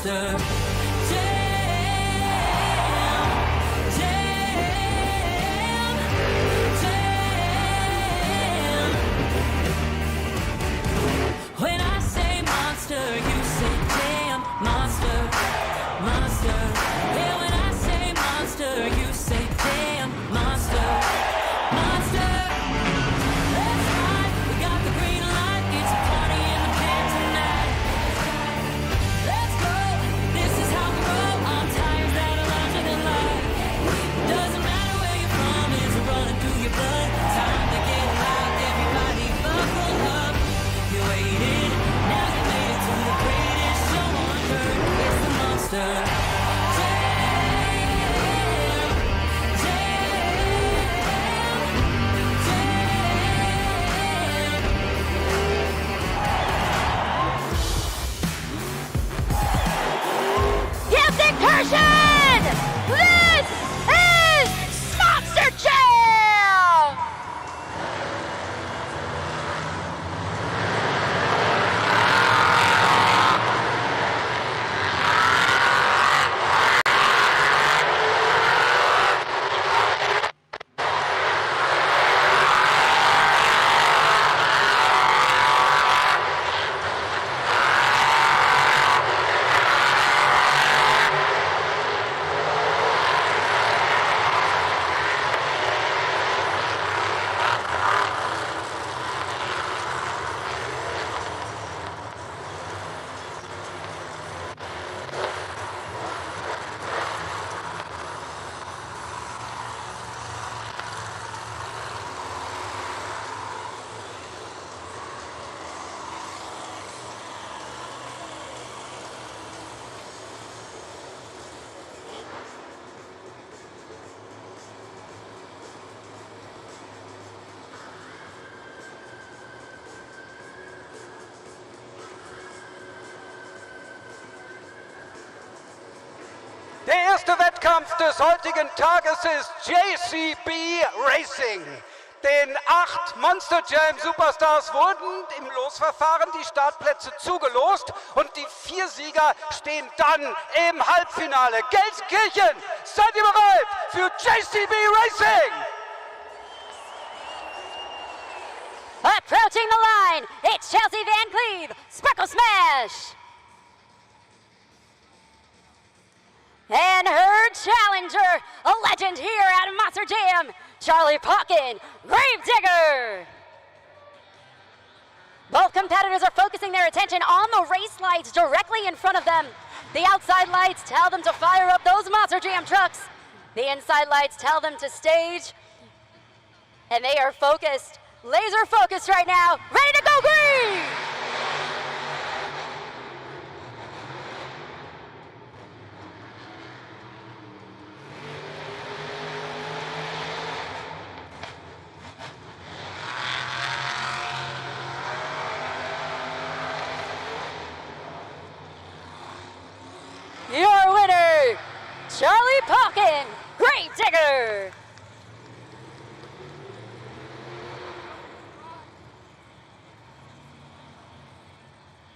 monster. When I say monster, you say damn, monster, monster. Yeah, when I say monster, you say damn, monster, monster. Let's ride, we got the green light, it's a party in the can tonight. Let's go, this is how we roll, on tires that are larger than life. Doesn't matter where you're from, it's running through your blood. Time to get loud, everybody buckle up. You waited, now you made it to the greatest show on earth. It's the monster. Gelsenkirchen! This is Monster Jam! Der erste Wettkampf des heutigen Tages ist JCB Racing. Den 8 Monster Jam Superstars wurden im Losverfahren die Startplätze zugelost und die 4 Sieger stehen dann im Halbfinale. Gelsenkirchen, seid ihr bereit für JCB Racing? Approaching the line, it's Chelsea Van Cleve, Sparkle Smash! And her challenger, a legend here at Monster Jam, Charlie Pocken, Gravedigger. Both competitors are focusing their attention on the race lights directly in front of them. The outside lights tell them to fire up those Monster Jam trucks. The inside lights tell them to stage. And they are focused, laser focused right now, ready to go green! Your winner, Charlie Pocken, Gravedigger.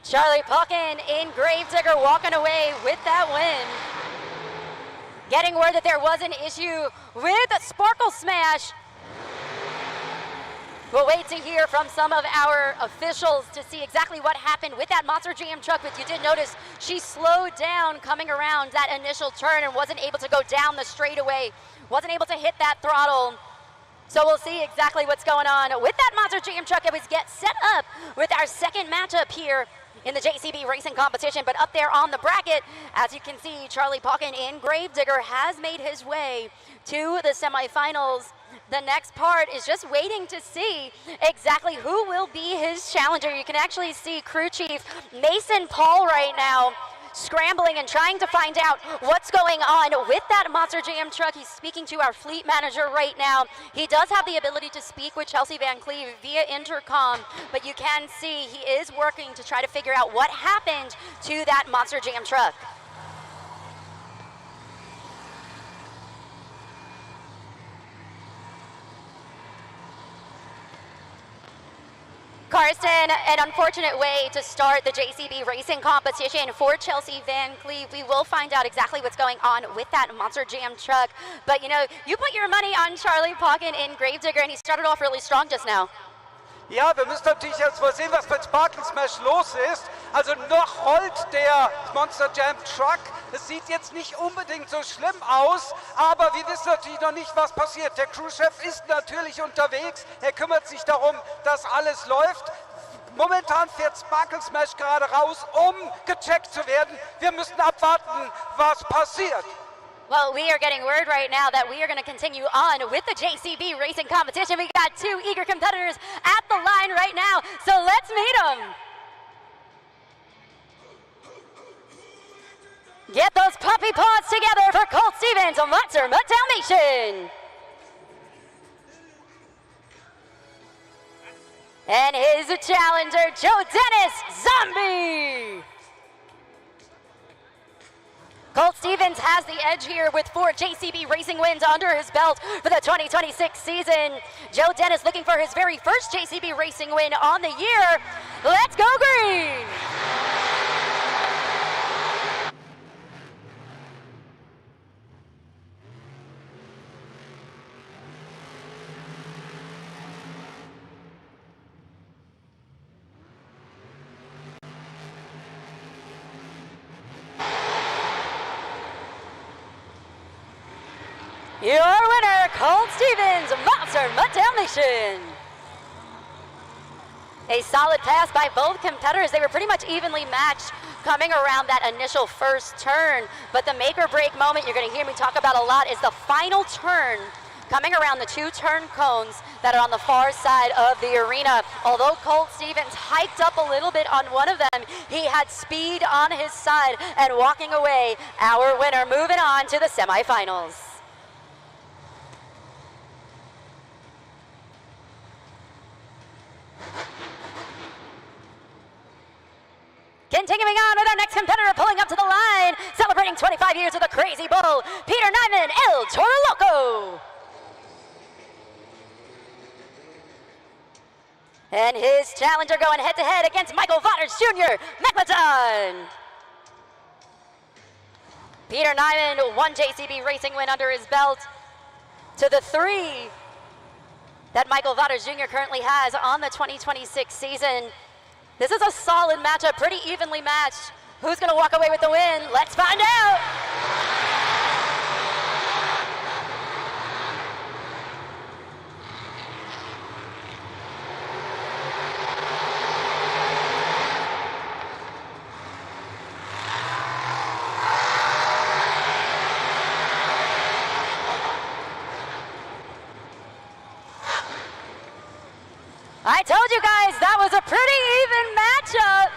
Charlie Pocken in Gravedigger walking away with that win. Getting word that there was an issue with Sparkle Smash. We'll wait to hear from some of our officials to see exactly what happened with that Monster Jam truck, but you did notice she slowed down coming around that initial turn and wasn't able to go down the straightaway, wasn't able to hit that throttle. So we'll see exactly what's going on with that Monster Jam truck as we get set up with our second matchup here in the JCB racing competition. But up there on the bracket, as you can see, Charlie Pocken in Gravedigger has made his way to the semifinals. The next part is just waiting to see exactly who will be his challenger. You can actually see crew chief Mason Paul right now scrambling and trying to find out what's going on with that Monster Jam truck. He's speaking to our fleet manager right now. He does have the ability to speak with Chelsea Van Cleve via intercom, but you can see he is working to try to figure out what happened to that Monster Jam truck. Karsten And an unfortunate way to start the JCB racing competition for Chelsea Van Cleve. We will find out exactly what's going on with that Monster Jam truck. But you know, you put your money on Charlie Pocken in Gravedigger, and he started off really strong just now. Ja, wir müssen natürlich jetzt mal sehen, was mit Sparkle Smash los ist. Also noch rollt der Monster Jam Truck. Es sieht jetzt nicht unbedingt so schlimm aus, aber wir wissen natürlich noch nicht, was passiert. Der Crewchef ist natürlich unterwegs. Er kümmert sich darum, dass alles läuft. Momentan fährt Sparkle Smash gerade raus, um gecheckt zu werden. Wir müssen abwarten, was passiert. Well, we are getting word right now that we are going to continue on with the JCB racing competition. We got two eager competitors at the line right now, so let's meet them. Get those puppy paws together for Colt Stevens, Monster Dalmatian. And his challenger, Joe Dennis, Zombie. Colt Stevens has the edge here with 4 JCB racing wins under his belt for the 2026 season. Joe Dennis looking for his very first JCB racing win on the year. Let's go green! Your winner, Colt Stevens, Monster Dalmatian. A solid pass by both competitors. They were pretty much evenly matched coming around that initial first turn. But the make or break moment you're going to hear me talk about a lot is the final turn coming around the 2 turn cones that are on the far side of the arena. Although Colt Stevens hiked up a little bit on one of them, he had speed on his side and walking away, our winner, moving on to the semifinals. Continuing on with our next competitor, pulling up to the line, celebrating 25 years of the Crazy Bull, Peter Nyman, El Toro Loco. And his challenger going head-to-head against Michael Waters Jr., Megalodon. Peter Nyman, 1 JCB racing win under his belt to the 3 that Michael Waters Jr. currently has on the 2026 season. This is a solid matchup, pretty evenly matched. Who's going to walk away with the win? Let's find out. I told you guys that was a pretty even matchup.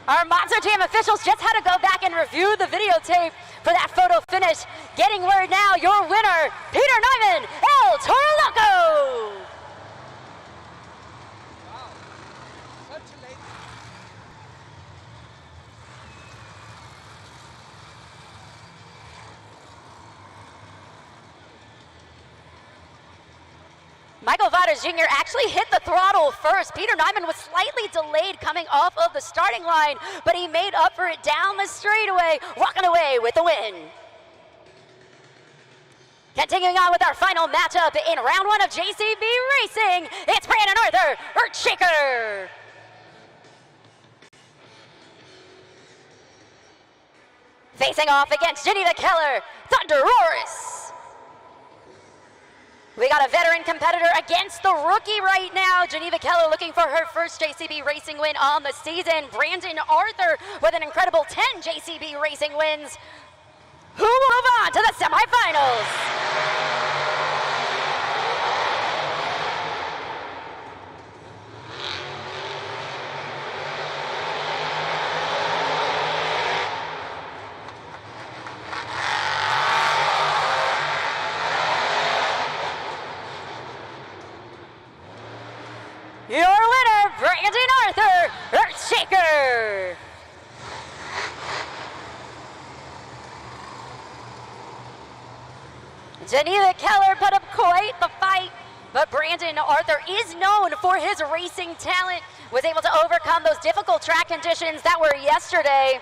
Our Monster Jam officials just had to go back and review the videotape for that photo finish. Getting word now, your winner, Peter Nyman, El Toro Loco. Michael Waters Jr. actually hit the throttle first. Peter Nyman was slightly delayed coming off of the starting line, but he made up for it down the straightaway, walking away with the win. Continuing on with our final matchup in round 1 of JCB Racing, it's Brandon Arthur, Earthshaker. Facing off against Geneva Keller, Thunderoris. We got a veteran competitor against the rookie right now. Geneva Keller looking for her first JCB racing win on the season. Brandon Arthur with an incredible 10 JCB racing wins. Who will move on to the semifinals? Your winner, Brandon Arthur, Earthshaker. Geneva Keller put up quite the fight, but Brandon Arthur is known for his racing talent. was able to overcome those difficult track conditions that were yesterday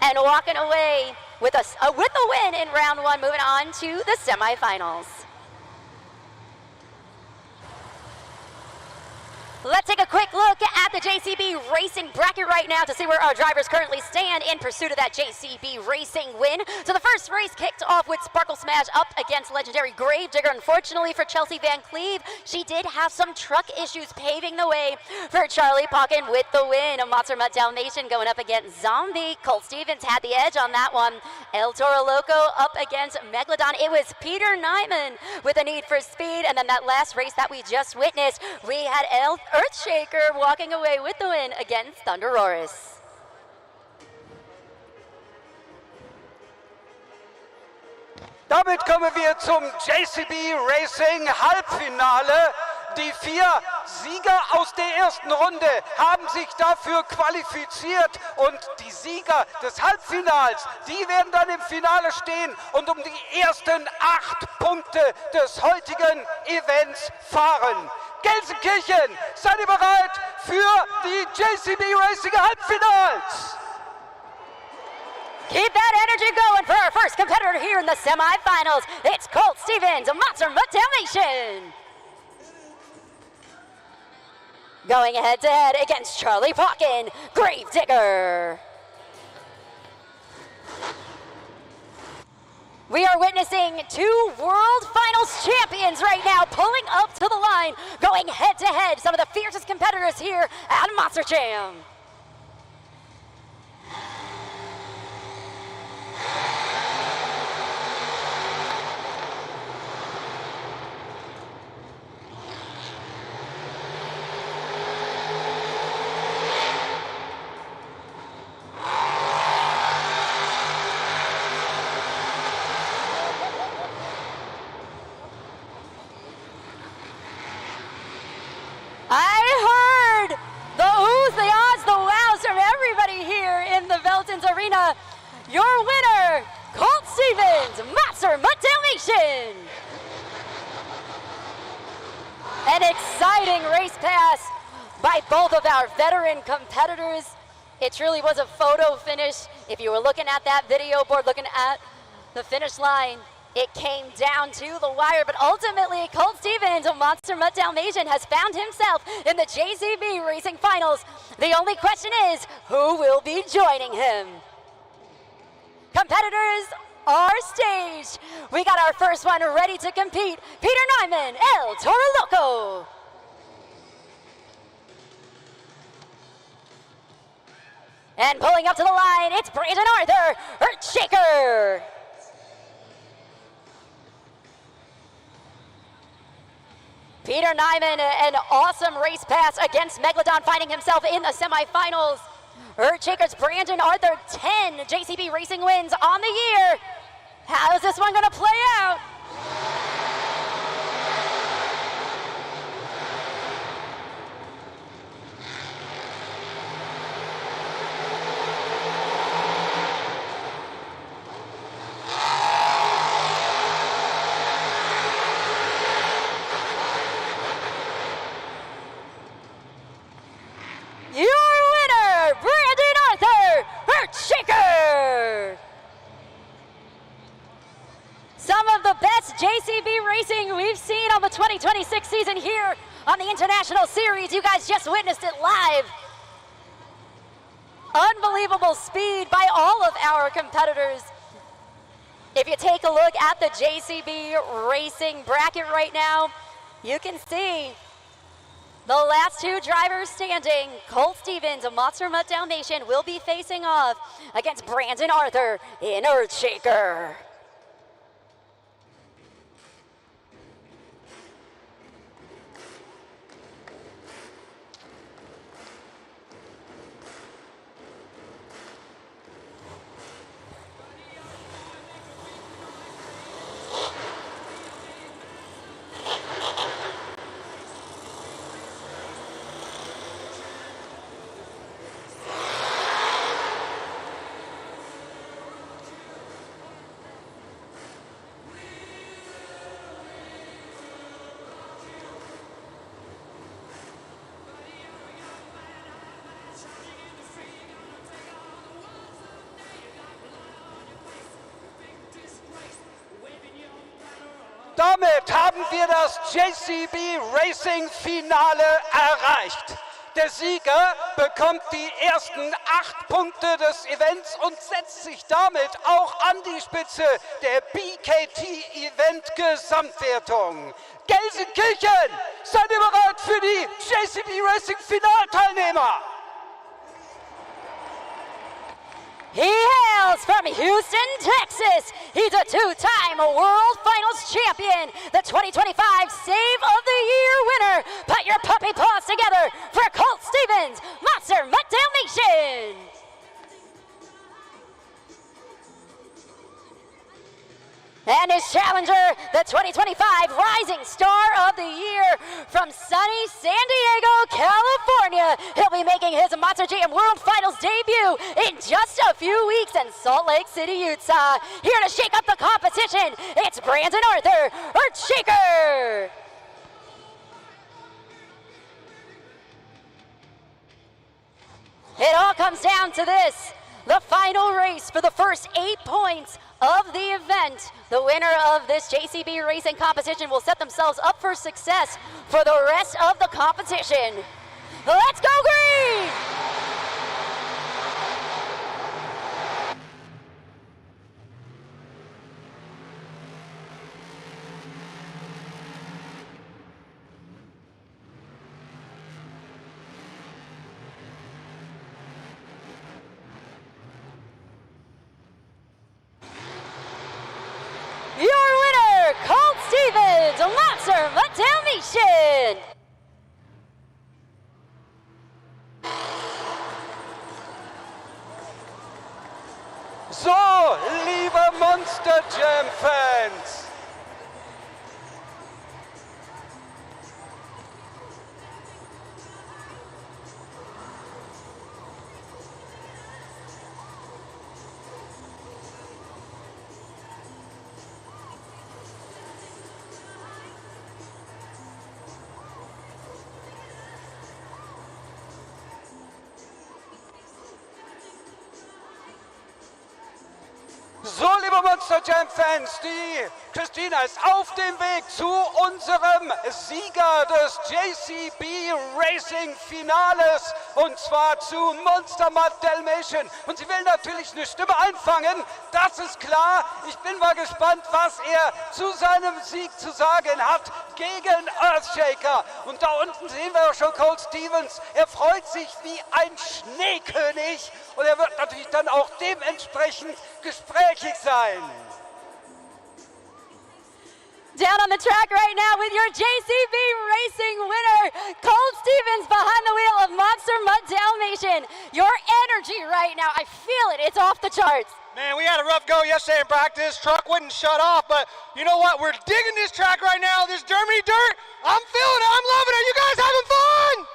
and walking away with the win in round one, moving on to the semifinals. Let's take a quick look at the JCB Racing bracket right now to see where our drivers currently stand in pursuit of that JCB Racing win. So the first race kicked off with Sparkle Smash up against legendary Gravedigger. Unfortunately for Chelsea Van Cleve, she did have some truck issues paving the way for Charlie Pocken with the win. A Monster Mutt Dalmatian going up against Zombie. Colt Stevens had the edge on that one. El Toro Loco up against Megalodon. It was Peter Nyman with a need for speed. And then that last race that we just witnessed, we had Earthshaker walking away with the win against Thunder Roris. Damit kommen wir zum JCB Racing Halbfinale. Die 4 Sieger aus der ersten Runde haben sich dafür qualifiziert und die Sieger des Halbfinals, die werden dann im Finale stehen und um die ersten 8 Punkte des heutigen Events fahren. Gelsenkirchen, seid ihr bereit für die JCB Racing Halbfinals? Keep that energy going for our first competitor here in the semifinals. It's Colt Stevens, a Monster Mutt Dalmatian. Going head to head against Charlie Pocken, Gravedigger. We are witnessing 2 World Finals champions right now pulling up to the line, going head to head, some of the fiercest competitors here at Monster Jam. I heard the oohs, the ahs, the wows from everybody here in the VELTINS-Arena. Your winner, Colt Stevens, Monster Mutt Dalmatian. An exciting race pass by both of our veteran competitors. It truly was a photo finish. If you were looking at that video board, looking at the finish line, it came down to the wire, but ultimately Colt Stevens, a Monster Mutt Dalmatian, has found himself in the JCB Racing Finals. The only question is, who will be joining him? Competitors are staged. We got our first one ready to compete. Peter Nyman, El Toro Loco. And pulling up to the line, it's Brandon Arthur, Earthshaker. Peter Nyman, an awesome race pass against Megalodon, finding himself in the semifinals. Earthshaker's Brandon Arthur, 10 JCB Racing wins on the year. How is this one gonna play out? Your winner, Brandon Arthur, Earthshaker! Some of the best JCB racing we've seen on the 2026 season here on the International Series. You guys just witnessed it live. Unbelievable speed by all of our competitors. If you take a look at the JCB racing bracket right now, you can see the last 2 drivers standing. Colt Stevens, a Monster Mutt Dalmatian, will be facing off against Brandon Arthur in Earthshaker. damit haben wir das JCB Racing Finale erreicht. Der Sieger bekommt die ersten 8 Punkte des Events und setzt sich damit auch an die Spitze der BKT Event Gesamtwertung. Gelsenkirchen, seid ihr bereit für die JCB Racing Finalteilnehmer? He hails from Houston, Texas. He's a 2-time World Finals champion, the 2025 Save of the Year winner. Put your puppy paws together for Colt Stevens, Monster Dalmatian. And his challenger, the 2025 Rising Star of the Year from sunny San Diego, California. He'll be making his Monster Jam World Finals debut in just a few weeks in Salt Lake City, Utah. Here to shake up the competition, it's Brandon Arthur, Earthshaker. It all comes down to this, the final race for the first 8 points of the event. The winner of this JCB racing competition will set themselves up for success for the rest of the competition. Let's go green! Your winner, Colt Stevens, Monster Dalmatian. So, liebe Monster Jam Fans, Monster Jam Fans, die Christina ist auf dem Weg zu unserem Sieger des JCB Racing Finales, und zwar zu Monster Dalmatian. Und sie will natürlich eine Stimme einfangen, das ist klar. Ich bin mal gespannt, was er zu seinem Sieg zu sagen hat gegen Earthshaker. Und da unten sehen wir auch schon Colt Stevens. Er freut sich wie ein Schneekönig und er wird natürlich dann auch dementsprechend gesprächig sein. Down on the track right now with your JCB Racing winner, Colt Stevens behind the wheel of Monster Dalmatian. Your energy right now, I feel it, it's off the charts. Man, we had a rough go yesterday in practice. Truck wouldn't shut off, but you know what? We're digging this track right now. This Germany dirt, I'm feeling it, I'm loving it. You guys having fun?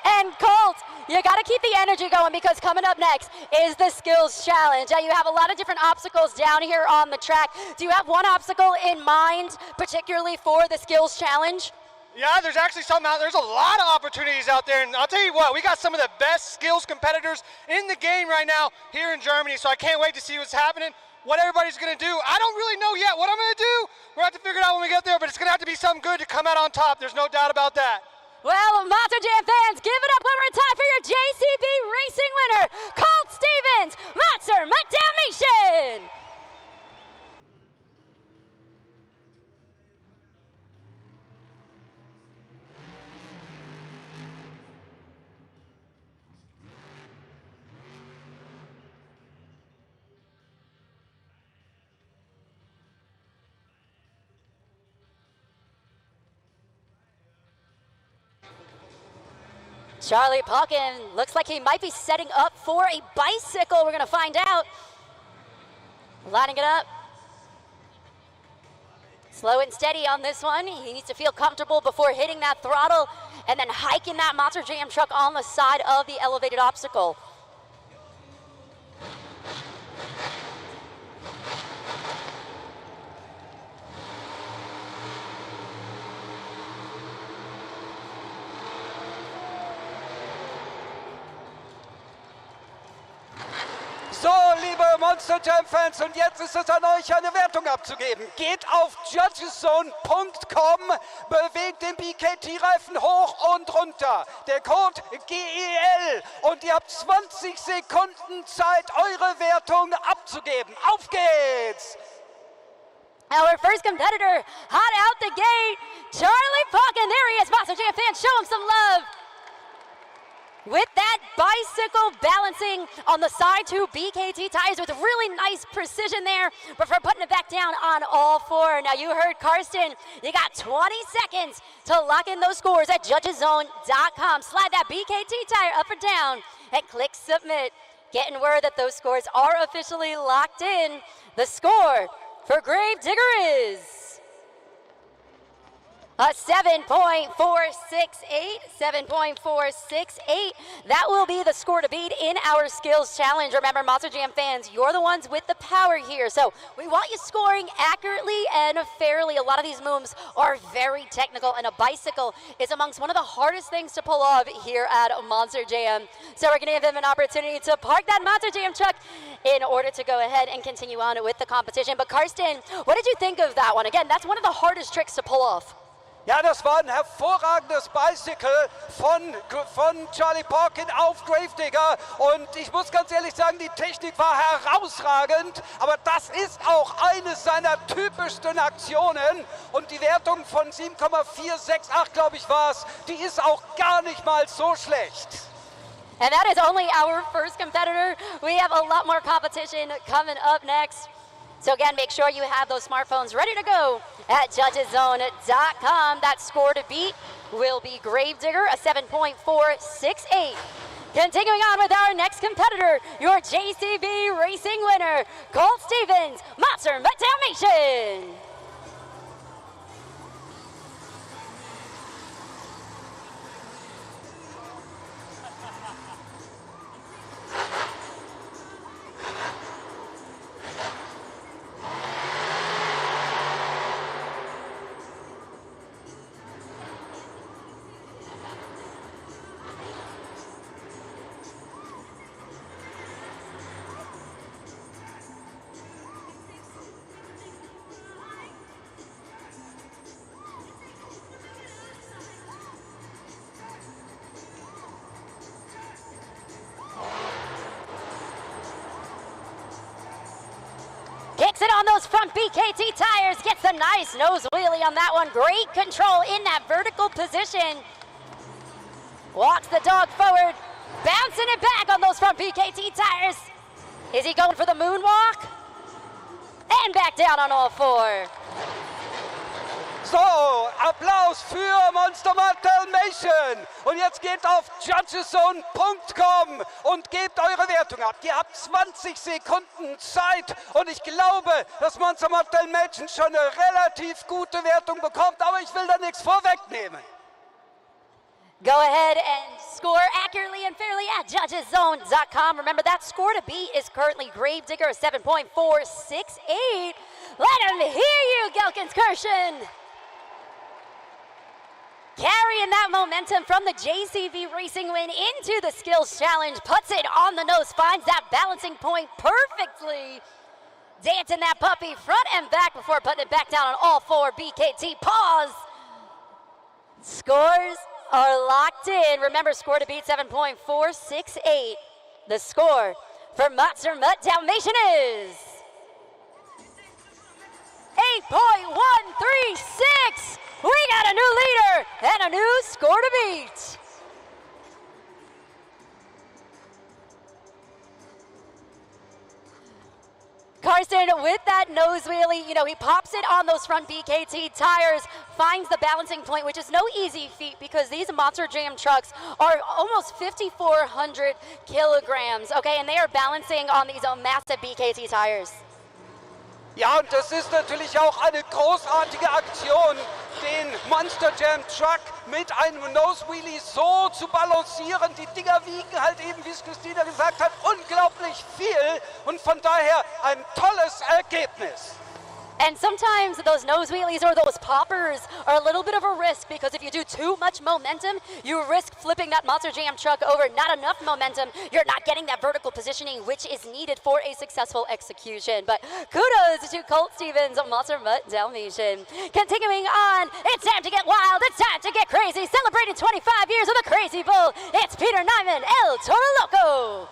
And Colt, you got to keep the energy going because coming up next is the skills challenge. You have a lot of different obstacles down here on the track. Do you have one obstacle in mind, particularly for the skills challenge? Yeah, there's actually something out there. There's a lot of opportunities out there, and I'll tell you what, we got some of the best skills competitors in the game right now here in Germany, so I can't wait to see what's happening, what everybody's going to do. I don't really know yet what I'm going to do. We'll have to figure it out when we get there, but it's going to have to be something good to come out on top. There's no doubt about that. Well, Monster Jam fans, give it up one more time for your JCB Racing winner, Colt Stevens, Monster Dalmatian. Charlie Palkin looks like he might be setting up for a bicycle. We're going to find out. Lining it up. Slow and steady on this one. He needs to feel comfortable before hitting that throttle and then hiking that Monster Jam truck on the side of the elevated obstacle. So, liebe Monster Jam-Fans, und jetzt ist es an euch, eine Wertung abzugeben. Geht auf judgeszone.com, bewegt den BKT-Reifen hoch und runter. Der Code GEL und ihr habt 20 Sekunden Zeit, eure Wertung abzugeben. Auf geht's! Our first competitor, hot out the gate, Charlie Falcon. There he is, Monster Jam fans, show him some love. With that bicycle balancing on the side two BKT tires with really nice precision there before putting it back down on all four. Now you heard Karsten, you got 20 seconds to lock in those scores at judgeszone.com. Slide that BKT tire up or down and click submit. Getting word that those scores are officially locked in. The score for Grave Digger is a 7.468, 7.468. That will be the score to beat in our skills challenge. Remember, Monster Jam fans, you're the ones with the power here. So we want you scoring accurately and fairly. A lot of these moves are very technical, and a bicycle is amongst one of the hardest things to pull off here at Monster Jam. So we're gonna give him an opportunity to park that Monster Jam truck in order to go ahead and continue on with the competition. But Karsten, what did you think of that one? Again, that's one of the hardest tricks to pull off. Ja, das war ein hervorragendes Bicycle von Charlie Parkin auf Gravedigger. Und ich muss ganz ehrlich sagen, die Technik war herausragend. Aber das ist auch eines seiner typischsten Aktionen. Und die Wertung von 7,468, glaube ich, war es, die ist auch gar nicht mal so schlecht. And that is only our first competitor. We have a lot more competition coming up next. So again, make sure you have those smartphones ready to go at judgeszone.com. That score to beat will be Gravedigger, a 7.468. Continuing on with our next competitor, your JCB Racing winner, Colt Stevens, Monster Dalmatian. Kicks it on those front BKT tires, gets a nice nose wheelie on that one. Great control in that vertical position. Walks the dog forward, bouncing it back on those front BKT tires. Is he going for the moonwalk? And back down on all four. So, Applaus für Monster Dalmatian. Und jetzt geht auf judgeszone.com und gebt eure Wertung ab. Ihr habt 20 Sekunden Zeit und ich glaube, dass Monster Dalmatian schon eine relativ gute Wertung bekommt, aber ich will da nichts vorwegnehmen. Go ahead and score accurately and fairly at judgeszone.com. Remember, that score to beat is currently Gravedigger, 7.468. Let him hear you, Gelsenkirchen. Carrying that momentum from the JCV Racing win into the Skills Challenge, puts it on the nose, finds that balancing point perfectly. Dancing that puppy front and back before putting it back down on all four. BKT, pause. Scores are locked in. Remember, score to beat 7.468. The score for Monster Dalmatian is 8.136. We got a new leader and a new score to beat. Karsten, with that nose wheelie, you know, he pops it on those front BKT tires, finds the balancing point, which is no easy feat because these Monster Jam trucks are almost 5,400 kilograms, okay, and they are balancing on these massive BKT tires. Ja, und das ist natürlich auch eine großartige Aktion, den Monster Jam Truck mit einem Nose Wheelie so zu balancieren. Die Dinger wiegen halt eben, wie es Christina gesagt hat, unglaublich viel und von daher ein tolles Ergebnis. And sometimes those nose wheelies or those poppers are a little bit of a risk because if you do too much momentum, you risk flipping that Monster Jam truck over. Not enough momentum, you're not getting that vertical positioning which is needed for a successful execution. But kudos to Colt Stevens, Monster Mutt Dalmatian. Continuing on, it's time to get wild, it's time to get crazy. Celebrating 25 years of the Crazy Bull, it's Peter Nyman, El Toro Loco.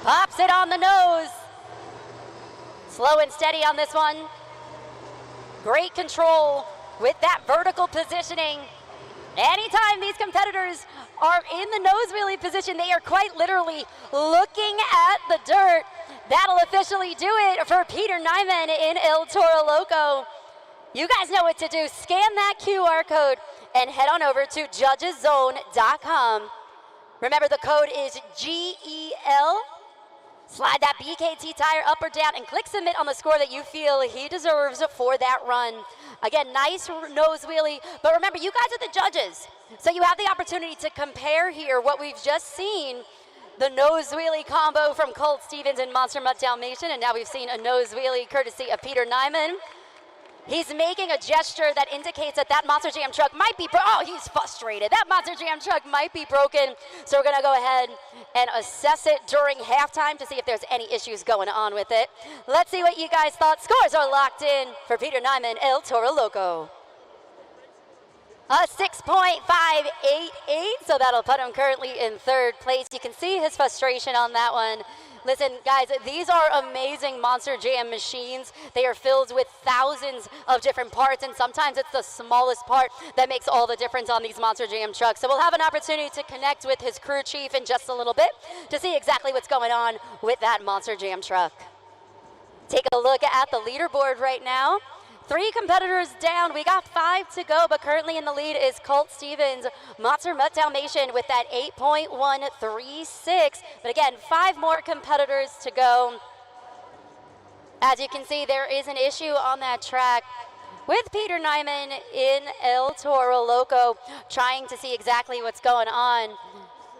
Pops it on the nose. Slow and steady on this one. Great control with that vertical positioning. Anytime these competitors are in the nose wheelie position, they are quite literally looking at the dirt. That'll officially do it for Peter Nyman in El Toro Loco. You guys know what to do. Scan that QR code and head on over to judgeszone.com. Remember, the code is GEL. Slide that BKT tire up or down and click submit on the score that you feel he deserves for that run. Again, nice nose wheelie, but remember, you guys are the judges. So you have the opportunity to compare here what we've just seen, the nose wheelie combo from Colt Stevens and Monster Mutt Dalmatian, and now we've seen a nose wheelie courtesy of Peter Nyman. He's making a gesture that indicates that that Monster Jam truck might be oh, he's frustrated. That Monster Jam truck might be broken. So we're gonna go ahead and assess it during halftime to see if there's any issues going on with it. Let's see what you guys thought. Scores are locked in for Peter Nyman, El Toro Loco. A 6.588, so that'll put him currently in third place. You can see his frustration on that one. Listen, guys, these are amazing Monster Jam machines. They are filled with thousands of different parts, and sometimes it's the smallest part that makes all the difference on these Monster Jam trucks. So we'll have an opportunity to connect with his crew chief in just a little bit to see exactly what's going on with that Monster Jam truck. Take a look at the leaderboard right now. 3 competitors down. We got 5 to go, but currently in the lead is Colt Stevens, Monster Mutt Dalmatian with that 8.136. But again, 5 more competitors to go. As you can see, there is an issue on that track with Peter Nyman in El Toro Loco, trying to see exactly what's going on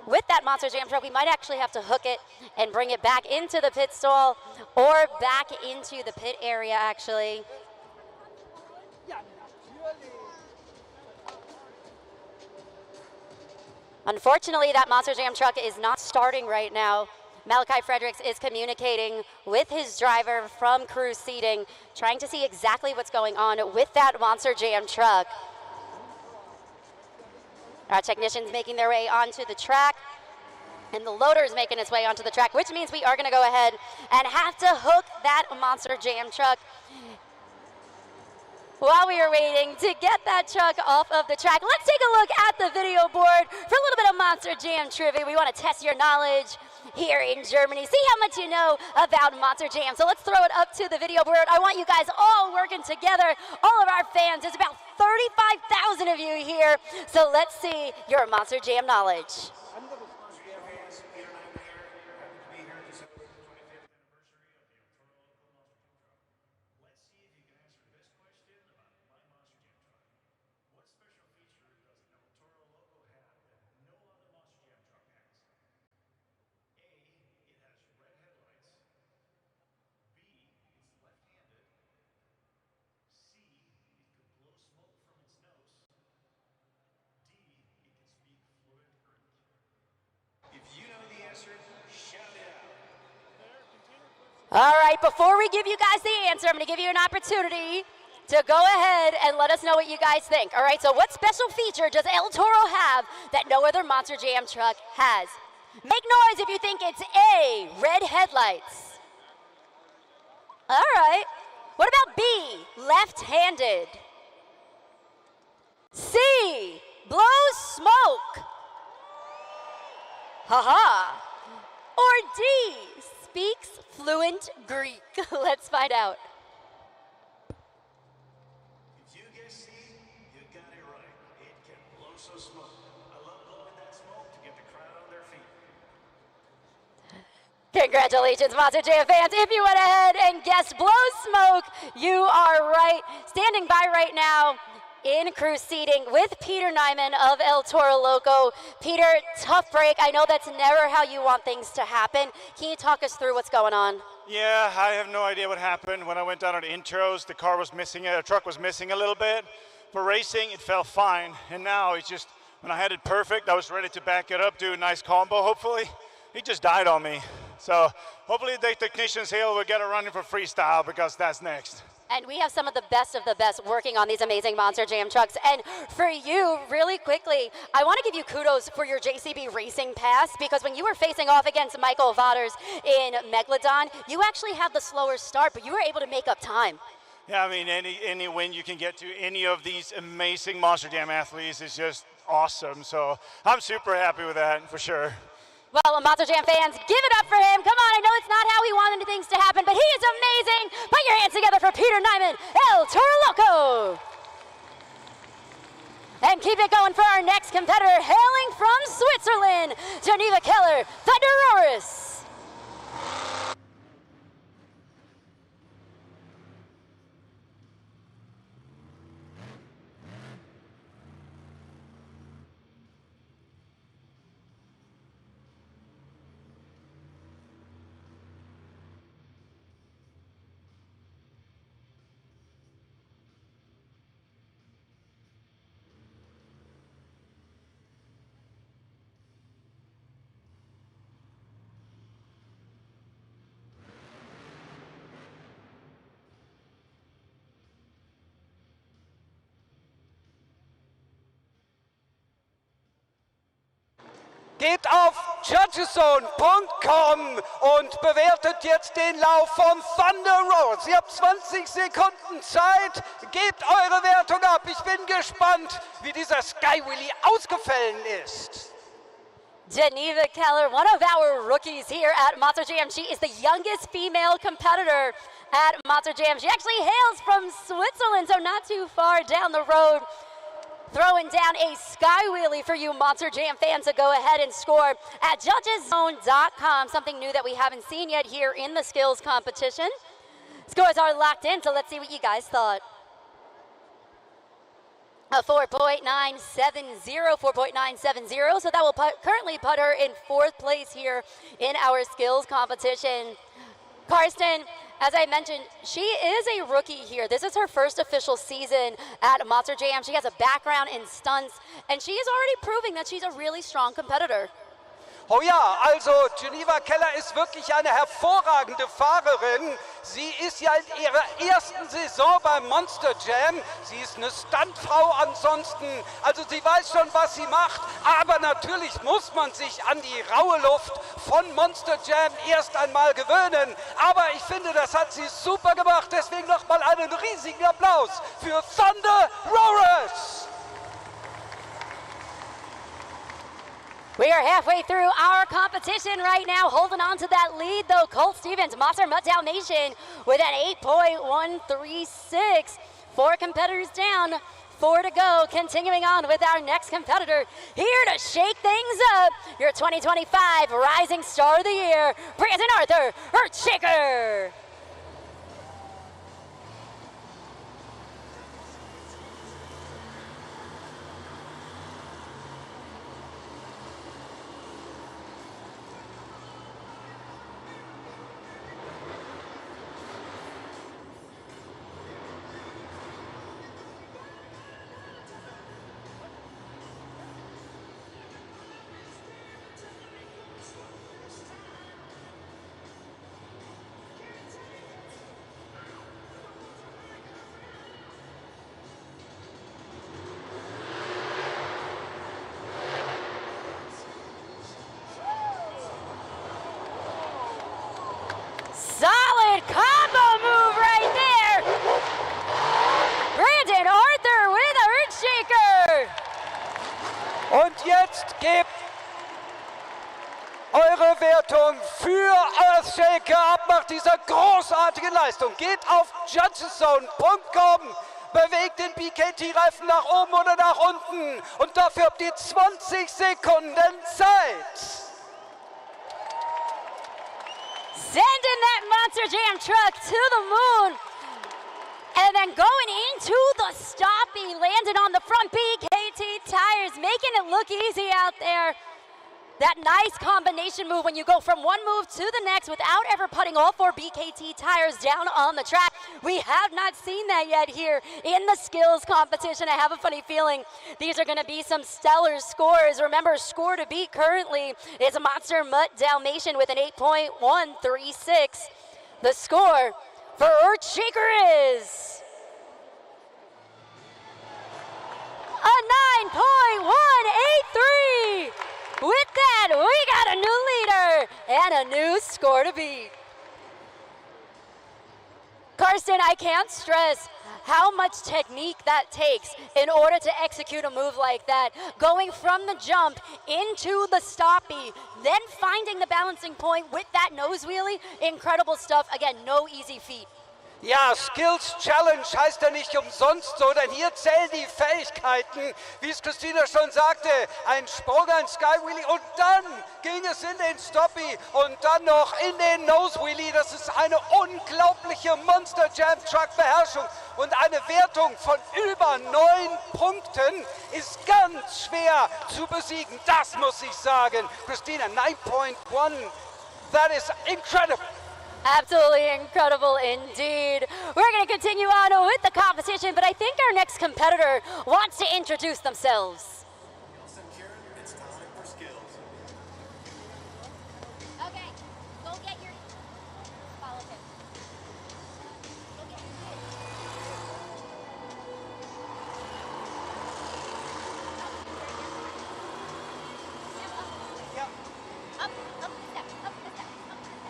with that Monster Jam truck. We might actually have to hook it and bring it back into the pit stall or back into the pit area, actually. Unfortunately, that Monster Jam truck is not starting right now. Malachi Fredericks is communicating with his driver from crew seating, trying to see exactly what's going on with that Monster Jam truck. Our technicians making their way onto the track, and the loader is making its way onto the track, which means we are going to go ahead and have to hook that Monster Jam truck while we are waiting to get that truck off of the track. Let's take a look at the video board for a little bit of Monster Jam trivia. We want to test your knowledge here in Germany. See how much you know about Monster Jam. So let's throw it up to the video board. I want you guys all working together, all of our fans. There's about 35,000 of you here. So let's see your Monster Jam knowledge. right, before we give you guys the answer, I'm going to give you an opportunity to go ahead and let us know what you guys think. All right, so what special feature does El Toro have that no other Monster Jam truck has? Make noise if you think it's A, red headlights. All right. What about B, left-handed? C, blows smoke. Haha. Or D, speaks fluent Greek. Let's find out. If you guess C, you got it right. It can blow some smoke. I love blowing that smoke to get the crowd on their feet. Congratulations, Monster Jam fans. If you went ahead and guessed blow smoke, you are right. Standing by right now in crew seating with Peter Nyman of El Toro Loco. Peter, tough break. I know that's never how you want things to happen. Can you talk us through what's going on? Yeah, I have no idea what happened. When I went down on the intros, the car was missing, the truck was missing a little bit. For racing, it felt fine. And now it's just, when I had it perfect, I was ready to back it up, do a nice combo, hopefully. He just died on me. So hopefully the technicians here will get it running for freestyle because that's next. And we have some of the best working on these amazing Monster Jam trucks. And for you, really quickly, I want to give you kudos for your JCB racing pass, because when you were facing off against Michael Vaughters in Megalodon, you actually had the slower start, but you were able to make up time. Yeah, I mean, any win you can get to any of these amazing Monster Jam athletes is just awesome. So I'm super happy with that, for sure. Well, Monster Jam fans, give it up for him. Come on, I know it's not how he wanted things to happen, but he is amazing. Put your hands together for Peter Nyman, El Toro Loco. And keep it going for our next competitor, hailing from Switzerland, Geneva Keller, Thunderoris. Geht auf judgezone.com und bewertet jetzt den Lauf von Thunderoris. Ihr habt 20 Sekunden Zeit, gebt eure Wertung ab. Ich bin gespannt, wie dieser Skywheelie ausgefallen ist. Geneva Keller, one of our rookies here at Monster Jam. She is the youngest female competitor at Monster Jam. She actually hails from Switzerland, so not too far down the road. Throwing down a skywheelie for you Monster Jam fans to go ahead and score at judgeszone.com. Something new that we haven't seen yet here in the skills competition. Scores are locked in, so let's see what you guys thought. A 4.970, 4.970. So that will currently put her in 4th place here in our skills competition. Karsten, as I mentioned, she is a rookie here. This is her first official season at Monster Jam. She has a background in stunts, and she is already proving that she's a really strong competitor. Oh ja, also Geneva Keller ist wirklich eine hervorragende Fahrerin. Sie ist ja in ihrer ersten Saison beim Monster Jam. Sie ist eine Stuntfrau ansonsten. Also sie weiß schon, was sie macht. Aber natürlich muss man sich an die raue Luft von Monster Jam erst einmal gewöhnen. Aber ich finde, das hat sie super gemacht. Deswegen nochmal einen riesigen Applaus für Thunderoris. We are halfway through our competition right now, holding on to that lead though. Colt Stevens, Monster Mutt Dalmatian with an 8.136. 4 competitors down, 4 to go. Continuing on with our next competitor, here to shake things up, your 2025 Rising Star of the Year, Brandon Arthur, Earthshaker. Und jetzt gebt eure Wertung für Earthshaker ab nach dieser großartigen Leistung. Geht auf judgeszone.com, bewegt den BKT-Reifen nach oben oder nach unten und dafür habt ihr 20 Sekunden Zeit. Sending that Monster Jam truck to the moon. And then going into the stoppie, landing on the front BKT tires, making it look easy out there. That nice combination move when you go from one move to the next without ever putting all 4 BKT tires down on the track. We have not seen that yet here in the skills competition. I have a funny feeling these are going to be some stellar scores. Remember, score to beat currently is a Monster Mutt Dalmatian with an 8.136. The score for Earthshaker is a 9.183. With that, we got a new leader and a new score to beat. Karsten, I can't stress how much technique that takes in order to execute a move like that. Going from the jump into the stoppie, then finding the balancing point with that nose wheelie, incredible stuff. Again, no easy feat. Ja, Skills Challenge heißt ja nicht umsonst so, denn hier zählen die Fähigkeiten, wie es Christina schon sagte, ein Sprung, ein Skywheelie und dann ging es in den Stoppie und dann noch in den Nose Wheelie. Das ist eine unglaubliche Monster Jam Truck Beherrschung und eine Wertung von über 9 Punkten ist ganz schwer zu besiegen. Das muss ich sagen. Christina, 9.1, that is incredible. Absolutely incredible indeed. We're going to continue on with the competition, but I think our next competitor wants to introduce themselves. Gelsenkirchen, it's time for skills. Okay, go get your... Follow him. Go get your... Up, up the step, up the step, up the step.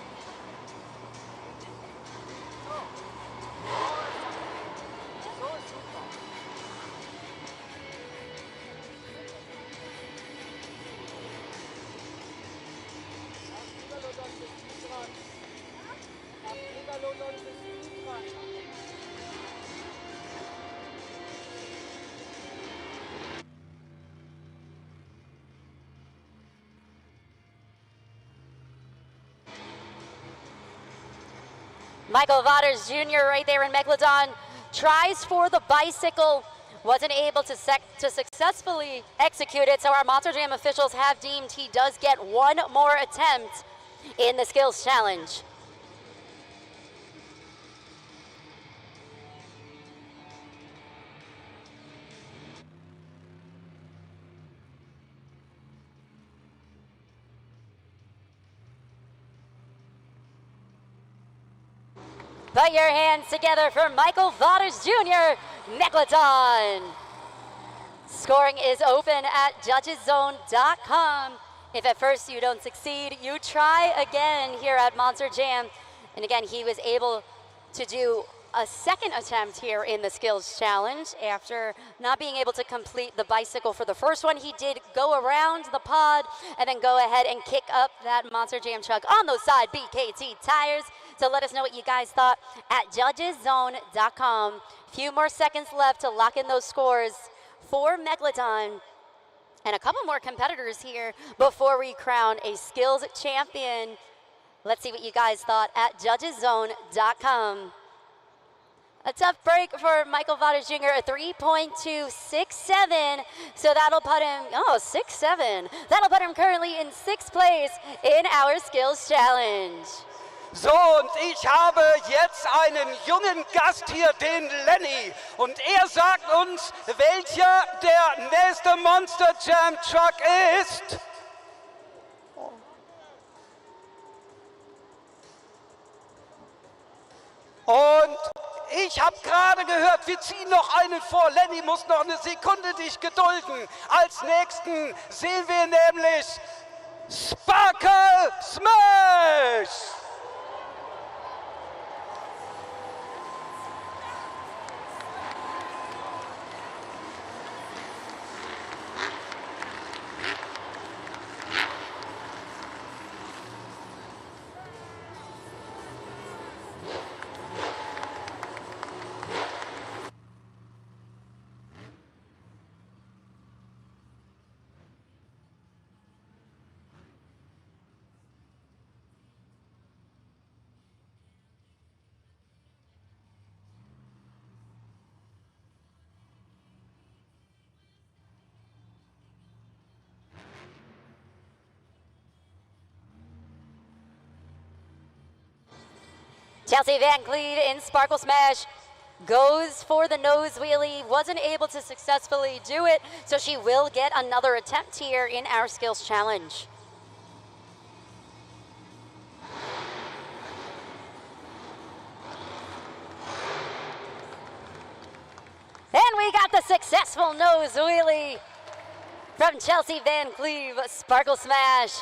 Michael Vaughters Jr. right there in Megalodon tries for the bicycle, wasn't able to successfully execute it, so our Monster Jam officials have deemed he does get one more attempt in the skills challenge. Put your hands together for Michael Vaughters Jr., Megalodon. Scoring is open at judgeszone.com. If at first you don't succeed, you try again here at Monster Jam. And again, he was able to do a second attempt here in the skills challenge after not being able to complete the bicycle for the first one. He did go around the pod and then go ahead and kick up that Monster Jam truck on those side BKT tires. So let us know what you guys thought at judgeszone.com. Few more seconds left to lock in those scores for Megalodon. And a couple more competitors here before we crown a skills champion. Let's see what you guys thought at judgeszone.com. A tough break for Michael Vaughters Jr., a 3.267. So that'll put him, 6.7. That'll put him currently in 6th place in our skills challenge. So, und ich habe jetzt einen jungen Gast hier, den Lenny. Und er sagt uns, welcher der nächste Monster Jam Truck ist. Und ich habe gerade gehört, wir ziehen noch einen vor. Lenny muss noch eine Sekunde dich gedulden. Als nächsten sehen wir nämlich Sparkle Smash. Chelsea Van Cleve in Sparkle Smash goes for the nose wheelie, wasn't able to successfully do it, so she will get another attempt here in our skills challenge. And we got the successful nose wheelie from Chelsea Van Cleve, Sparkle Smash.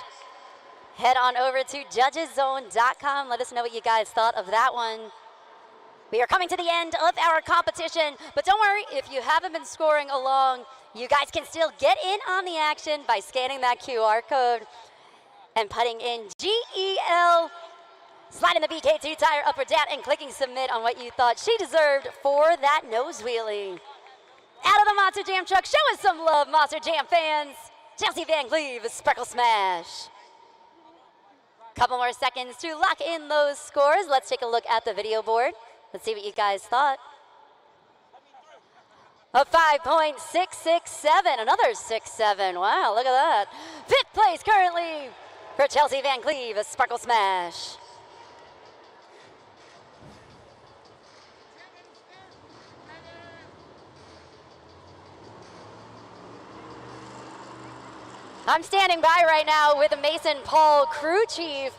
Head on over to judgeszone.com. Let us know what you guys thought of that one. We are coming to the end of our competition, but don't worry, if you haven't been scoring along, you guys can still get in on the action by scanning that QR code and putting in GEL, sliding the VK2 tire up or down, and clicking submit on what you thought she deserved for that nose wheelie. Out of the Monster Jam truck, show us some love, Monster Jam fans. Chelsea Van Cleve, Sparkle Smash. Couple more seconds to lock in those scores. Let's take a look at the video board. Let's see what you guys thought. A 5.667, another 6.7. Wow, look at that. 5th place currently for Chelsea Van Cleve, a Sparkle Smash. I'm standing by right now with Mason Paul, crew chief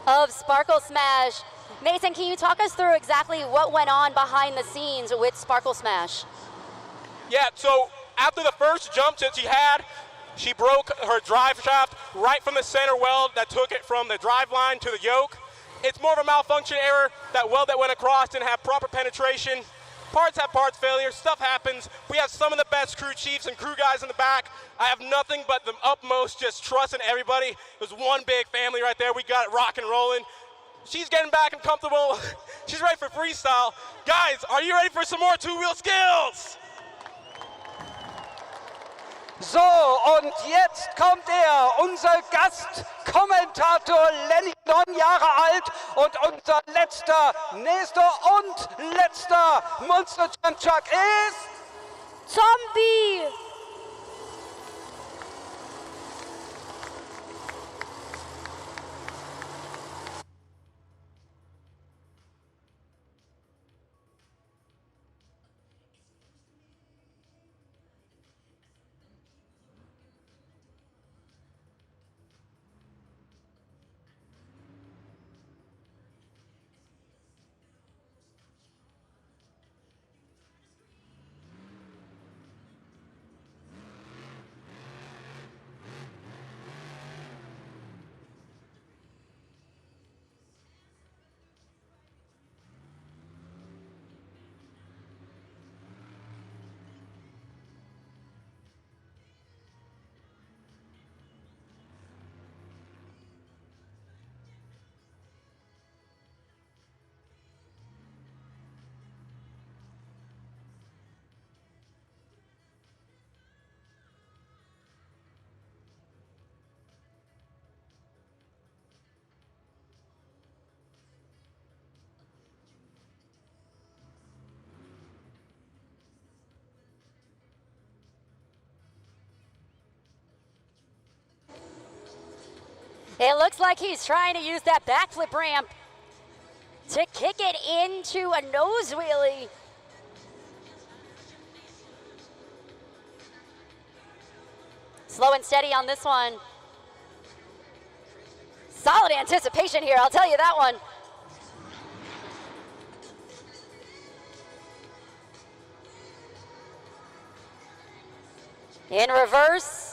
of Sparkle Smash. Mason, can you talk us through exactly what went on behind the scenes with Sparkle Smash? Yeah, so after the first jump that she had, she broke her drive shaft right from the center weld that took it from the drive line to the yoke. It's more of a malfunction error. That weld that went across didn't have proper penetration. Parts have parts failure, stuff happens. We have some of the best crew chiefs and crew guys in the back. I have nothing but the utmost just trust in everybody. It was one big family right there. We got it rock and rolling. She's getting back and comfortable. She's ready for freestyle. Guys, are you ready for some more two-wheel skills? So, und jetzt kommt unser Gastkommentator Lenny, 9 Jahre alt, und unser nächster und letzter Monster Jam Truck ist Zombie! It looks like he's trying to use that backflip ramp to kick it into a nose wheelie. Slow and steady on this one. Solid anticipation here, I'll tell you that one. In reverse.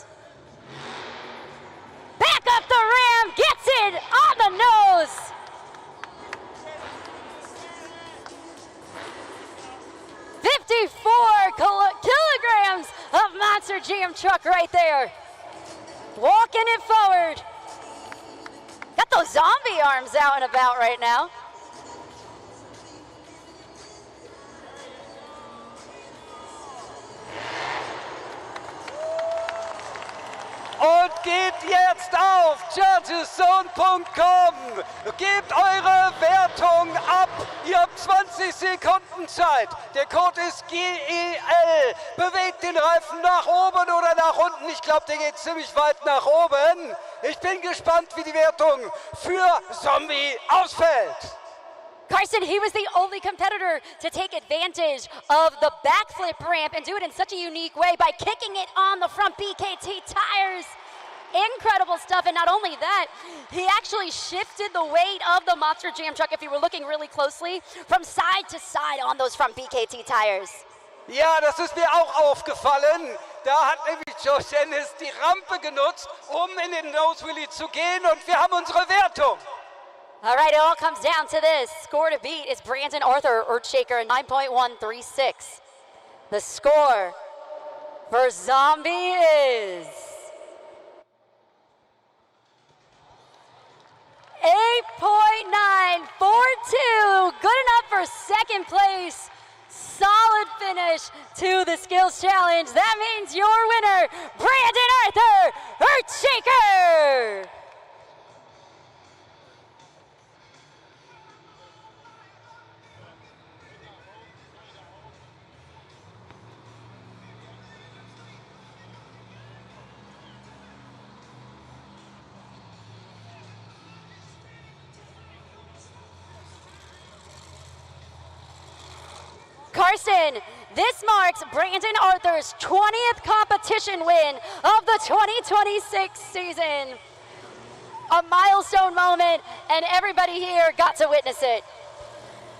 Back up the ram, gets it on the nose. kilograms of Monster Jam truck right there. Walking it forward. Got those zombie arms out and about right now. Und geht jetzt auf judgeszone.com. Gebt eure Wertung ab. Ihr habt 20 Sekunden Zeit. Der Code ist GEL. Bewegt den Reifen nach oben oder nach unten. Ich glaube, der geht ziemlich weit nach oben. Ich bin gespannt, wie die Wertung für Zombie ausfällt. Carson, he was the only competitor to take advantage of the backflip ramp and do it in such a unique way by kicking it on the front BKT tires. Incredible stuff, and not only that, he actually shifted the weight of the Monster Jam truck, if you were looking really closely, from side to side on those front BKT tires. Ja, das ist mir auch aufgefallen. Da hat nämlich Joe Dennis die Rampe genutzt, um in den Nose Wheelie zu gehen, und wir haben unsere Wertung. All right, it all comes down to this. Score to beat is Brandon Arthur Earthshaker, 9.136. The score for Zombie is 8.942. Good enough for second place. Solid finish to the skills challenge. That means your winner, Brandon Arthur Earthshaker. Carson, this marks Brandon Arthur's 20th competition win of the 2026 season. A milestone moment, and everybody here got to witness it.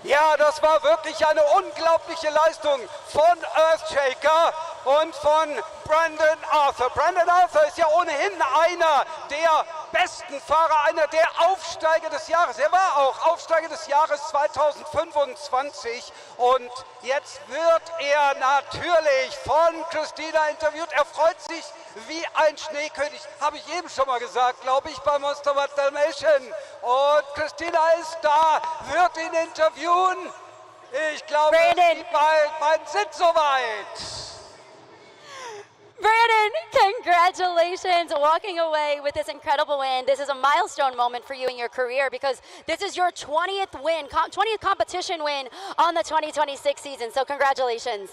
Ja, das war wirklich eine unglaubliche Leistung von Earthshaker und von Brandon Arthur. Brandon Arthur ist ja ohnehin einer der besten Fahrer, einer der Aufsteiger des Jahres. Er war auch Aufsteiger des Jahres 2025 und jetzt wird er natürlich von Christina interviewt. Er freut sich wie ein Schneekönig, habe ich eben schon mal gesagt, glaube ich, bei Monster Trucks der Welt. Und Christina ist da, wird ihn interviewen. Ich glaube, die beiden sind soweit. Brandon, congratulations walking away with this incredible win. This is a milestone moment for you in your career because this is your 20th win, 20th competition win on the 2026 season. So congratulations.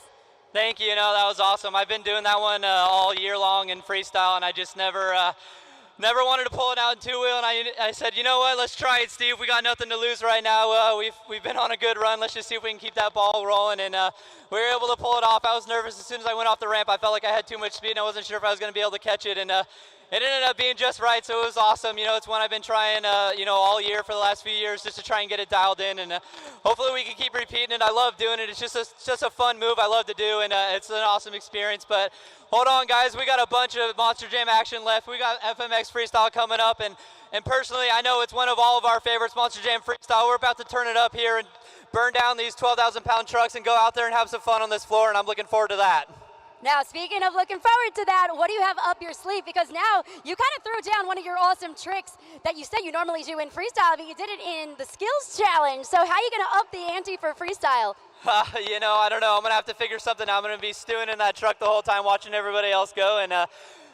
Thank you. You know, that was awesome. I've been doing that one all year long in freestyle, and I just never wanted to pull it out in two-wheel, and I said, you know what, let's try it, Steve. We got nothing to lose right now. We've been on a good run. Let's just see if we can keep that ball rolling, and we were able to pull it off. I was nervous as soon as I went off the ramp. I felt like I had too much speed, and I wasn't sure if I was going to be able to catch it, and it ended up being just right, so it was awesome. You know, it's one I've been trying, all year for the last few years just to try and get it dialed in, and hopefully we can keep repeating it. I love doing it. It's just a fun move I love to do, and it's an awesome experience. But hold on, guys. We got a bunch of Monster Jam action left. We got FMX Freestyle coming up, and personally, I know it's one of all of our favorites, Monster Jam Freestyle. We're about to turn it up here and burn down these 12,000-pound trucks and go out there and have some fun on this floor, and I'm looking forward to that. Now, speaking of looking forward to that, what do you have up your sleeve? Because now you kind of threw down one of your awesome tricks that you said you normally do in freestyle, but you did it in the skills challenge. So how are you going to up the ante for freestyle? I don't know. I'm going to have to figure something out. I'm going to be stewing in that truck the whole time, watching everybody else go, and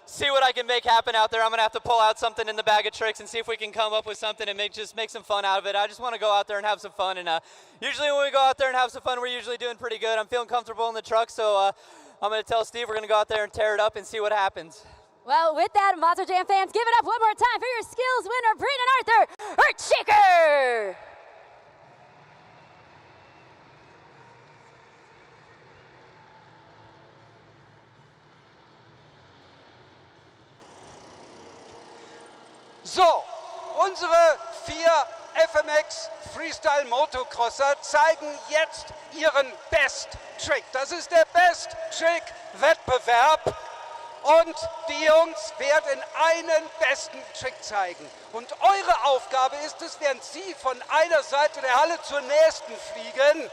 see what I can make happen out there. I'm going to have to pull out something in the bag of tricks and see if we can come up with something and make some fun out of it. I just want to go out there and have some fun, and usually when we go out there and have some fun, we're usually doing pretty good. I'm feeling comfortable in the truck, so I'm going to tell Steve we're going to go out there and tear it up and see what happens. Well, with that, Monster Jam fans, give it up one more time for your skills winner, Brandon Arthur Earthshaker. So, unsere 4 FMX Freestyle Motocrosser zeigen jetzt ihren Best-Trick. Das ist der Best-Trick-Wettbewerb und die Jungs werden einen besten Trick zeigen. Und eure Aufgabe ist es, während sie von einer Seite der Halle zur nächsten fliegen,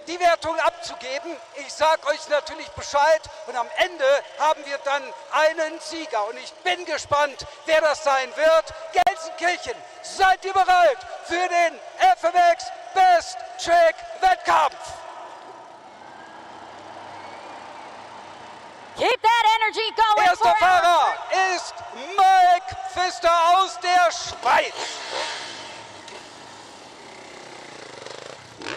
die Wertung abzugeben. Ich sage euch natürlich Bescheid und am Ende haben wir dann einen Sieger. Und ich bin gespannt, wer das sein wird. Gelsenkirchen, seid ihr bereit für den FMX Best Trick Wettkampf? Keep that energy going. Erster Fahrer ist Mike Pfister aus der Schweiz.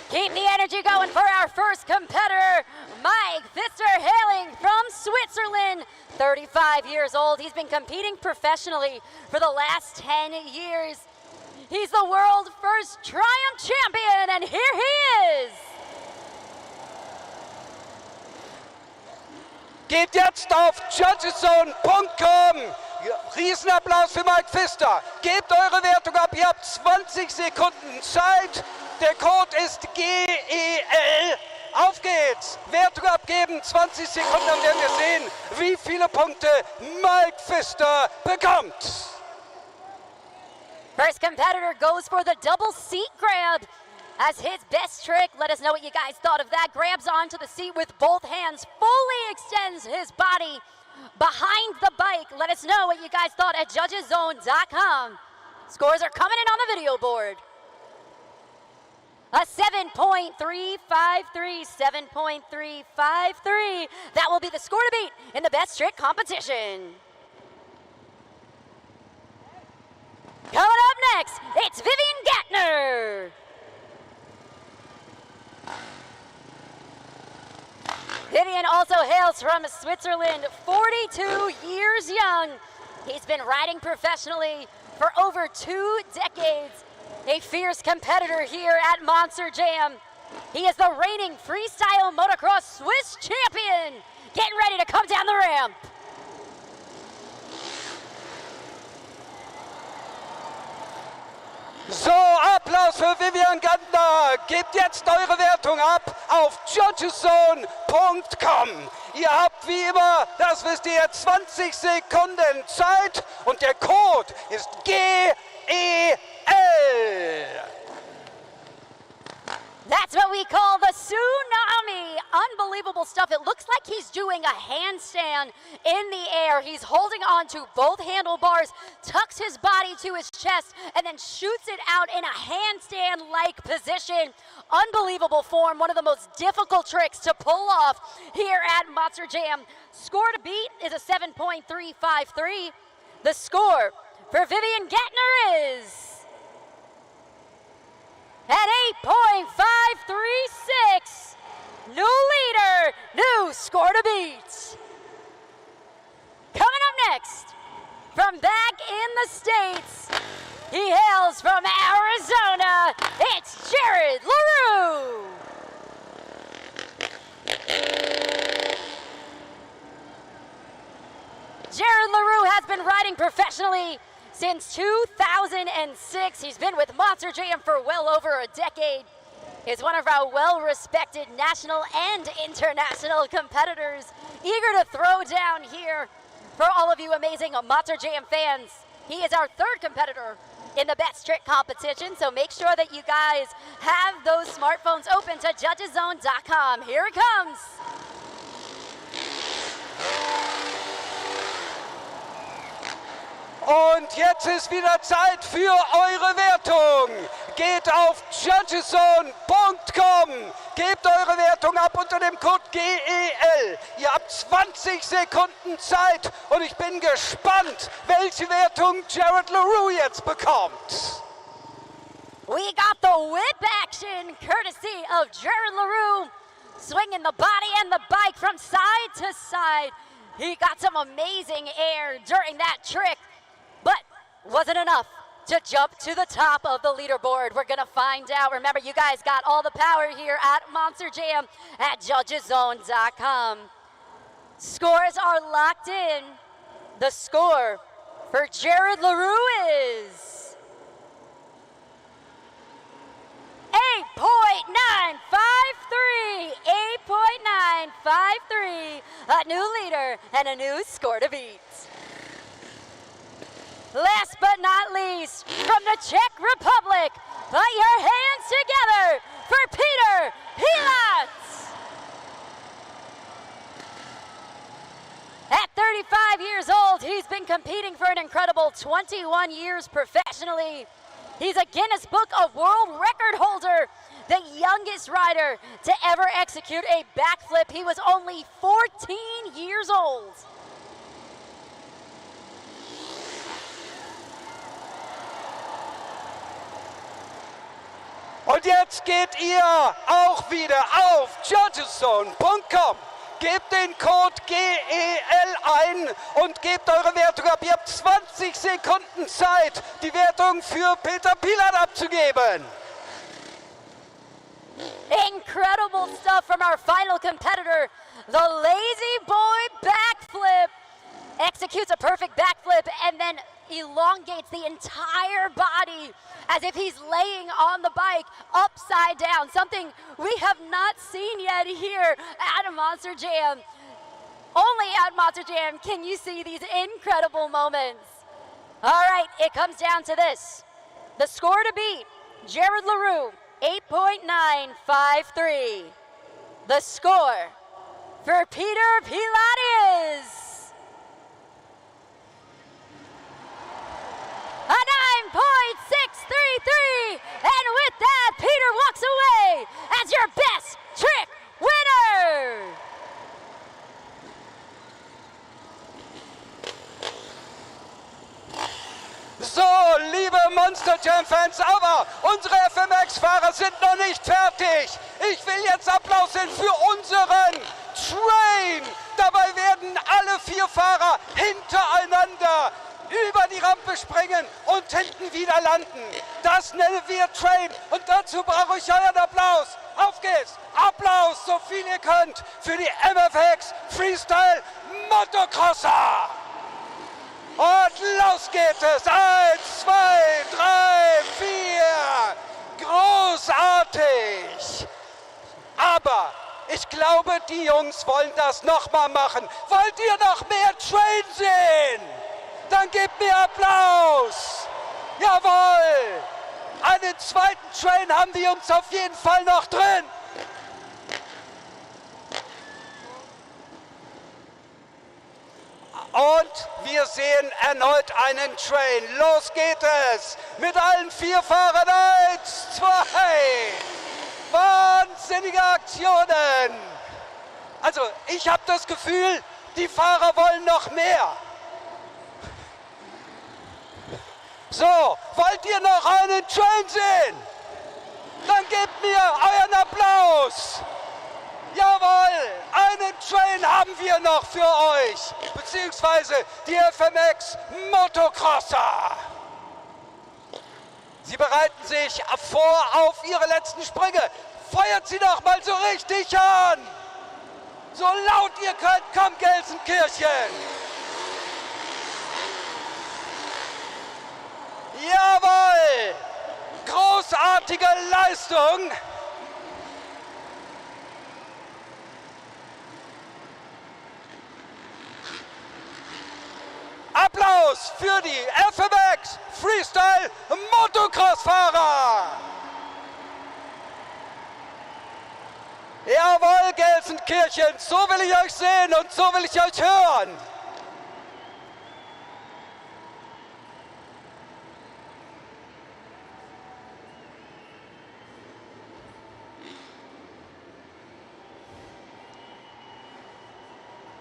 Keep the energy going for our first competitor, Mike Pfister, hailing from Switzerland, 35 years old. He's been competing professionally for the last 10 years. He's the world first Triumph champion, and here he is. Geht jetzt auf judgeszone.com. Riesenapplaus für Mike Pfister. Gebt eure Wertung ab. Ihr habt 20 Sekunden Zeit. Der Code ist GEL. Auf geht's. Wertung abgeben. 20 Sekunden, dann werden wir sehen, wie viele Punkte Mike Pfister bekommt. First competitor goes for the double seat grab. As his best trick, let us know what you guys thought of that. Grabs onto the seat with both hands, fully extends his body behind the bike. Let us know what you guys thought at judgeszone.com. Scores are coming in on the video board. A 7.353, 7.353. That will be the score to beat in the best trick competition. Coming up next, it's Vivian Gattner. Vivian also hails from Switzerland, 42 years young. He's been riding professionally for over 2 decades. A fierce competitor here at Monster Jam. He is the reigning freestyle motocross Swiss champion. Getting ready to come down the ramp. So, Applaus für Vivian Gattner. Gebt jetzt eure Wertung ab auf judgeszone.com. Ihr habt wie immer, das wisst ihr, 20 Sekunden Zeit und der Code ist GEL. That's what we call the tsunami. Unbelievable stuff. It looks like he's doing a handstand in the air. He's holding on to both handlebars, tucks his body to his chest, and then shoots it out in a handstand-like position. Unbelievable form. One of the most difficult tricks to pull off here at Monster Jam. Score to beat is a 7.353. The score for Vivian Gattner is at 8.536. New leader, new score to beat. Coming up next, from back in the States, he hails from Arizona, it's Jared LaRue. Jared LaRue has been riding professionally since 2006. He's been with Monster Jam for well over a decade. He's one of our well-respected national and international competitors, eager to throw down here for all of you amazing Monster Jam fans. He is our third competitor in the best trick competition, so make sure that you guys have those smartphones open to judgeszone.com. Here it comes. Und jetzt ist wieder Zeit für eure Wertung. Geht auf judgeszone.com. Gebt eure Wertung ab unter dem Code GEL. Ihr habt 20 Sekunden Zeit und ich bin gespannt, welche Wertung Jared LaRue jetzt bekommt. We got the whip action courtesy of Jared LaRue, swinging the body and the bike from side to side. He got some amazing air during that trick, but wasn't enough to jump to the top of the leaderboard. We're gonna find out. Remember, you guys got all the power here at Monster Jam at judgeszone.com. Scores are locked in. The score for Jared LaRue is 8.953. 8.953. A new leader and a new score to beat. Last but not least, from the Czech Republic, put your hands together for Peter Pilatz. At 35 years old, he's been competing for an incredible 21 years professionally. He's a Guinness Book of World Record holder, the youngest rider to ever execute a backflip. He was only 14 years old. Und jetzt geht ihr auch wieder auf judgeszone.com. gebt den Code GEL ein und gebt eure Wertung ab. Ihr habt 20 Sekunden Zeit, die Wertung für Peter Pilat abzugeben. Incredible stuff from our final competitor. The lazy boy backflip. Executes a perfect backflip and then elongates the entire body as if he's laying on the bike upside down. Something we have not seen yet here at a Monster Jam. Only at Monster Jam can you see these incredible moments. All right, it comes down to this. The score to beat, Jared LaRue, 8.953. The score for Peter Pilat is a 9.633, and with that, Peter walks away as your best trick winner. So, liebe Monster Jam-Fans, aber unsere FMX-Fahrer sind noch nicht fertig. Ich will jetzt Applaus sehen für unseren Train. Dabei werden alle 4 Fahrer hintereinander über die Rampe springen und hinten wieder landen. Das nennen wir Train und dazu brauche ich euren Applaus. Auf geht's! Applaus, so viel ihr könnt, für die MFX Freestyle Motocrosser. Und los geht es. 1, 2, 3, 4. Großartig. Aber ich glaube, die Jungs wollen das nochmal machen. Wollt ihr noch mehr Train sehen? Dann gebt mir Applaus! Jawohl! Einen zweiten Train haben die Jungs auf jeden Fall noch drin. Und wir sehen erneut einen Train. Los geht es mit allen 4 Fahrern. 1, 2. Wahnsinnige Aktionen. Also ich habe das Gefühl, die Fahrer wollen noch mehr. So, wollt ihr noch einen Train sehen? Dann gebt mir euren Applaus. Jawohl, einen Train haben wir noch für euch, beziehungsweise die FMX Motocrosser. Sie bereiten sich vor auf ihre letzten Sprünge. Feuert sie doch mal so richtig an. So laut ihr könnt, kommt Gelsenkirchen. Jawohl! Großartige Leistung! Applaus für die FMX Freestyle Motocross-Fahrer! Jawohl, Gelsenkirchen, so will ich euch sehen und so will ich euch hören!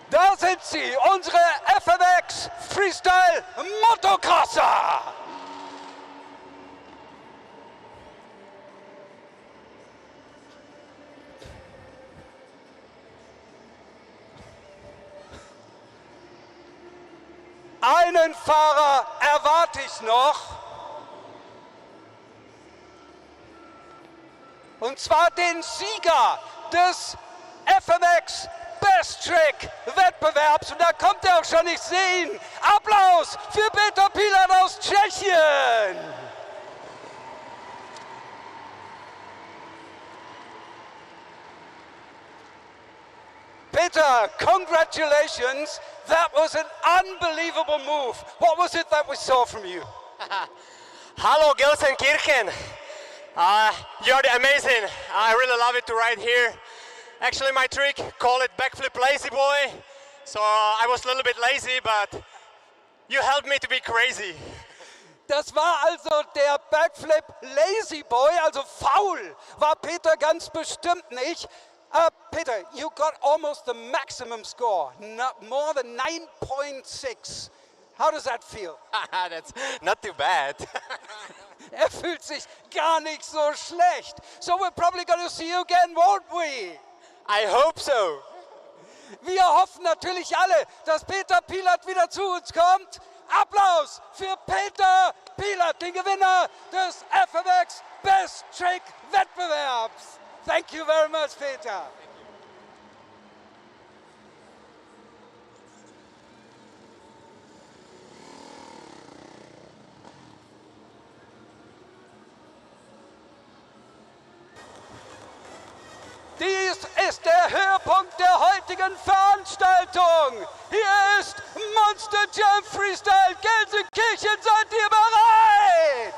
Da sind sie, unsere FMX Freestyle Motocrosser. Einen Fahrer erwarte ich noch. Und zwar den Sieger des FMX Best Trick Wettbewerbs. Und da kommt er auch schon, ich sehe ihn. Applaus für Peter Pilat aus Tschechien. Peter, congratulations. That was an unbelievable move. What was it that we saw from you? Hello, Gelsenkirchen. You're amazing. I really love it to ride here. Actually, my trick, call it backflip lazy boy. So I was a little bit lazy, but you helped me to be crazy. Das war also der Backflip Lazy Boy, also faul, war Peter ganz bestimmt nicht. Peter, you got almost the maximum score, more than 9.6. How does that feel? That's not too bad. Fühlt sich gar nicht so schlecht. So we're probably going to see you again, won't we? I hope so. Wir hoffen natürlich alle, dass Peter Pielert wieder zu uns kommt. Applaus für Peter Pielert, den Gewinner des FMX Best Trick Wettbewerbs. Thank you very much, Peter. Dies ist der Höhepunkt der heutigen Veranstaltung. Hier ist Monster Jam Freestyle Gelsenkirchen. Seid ihr bereit?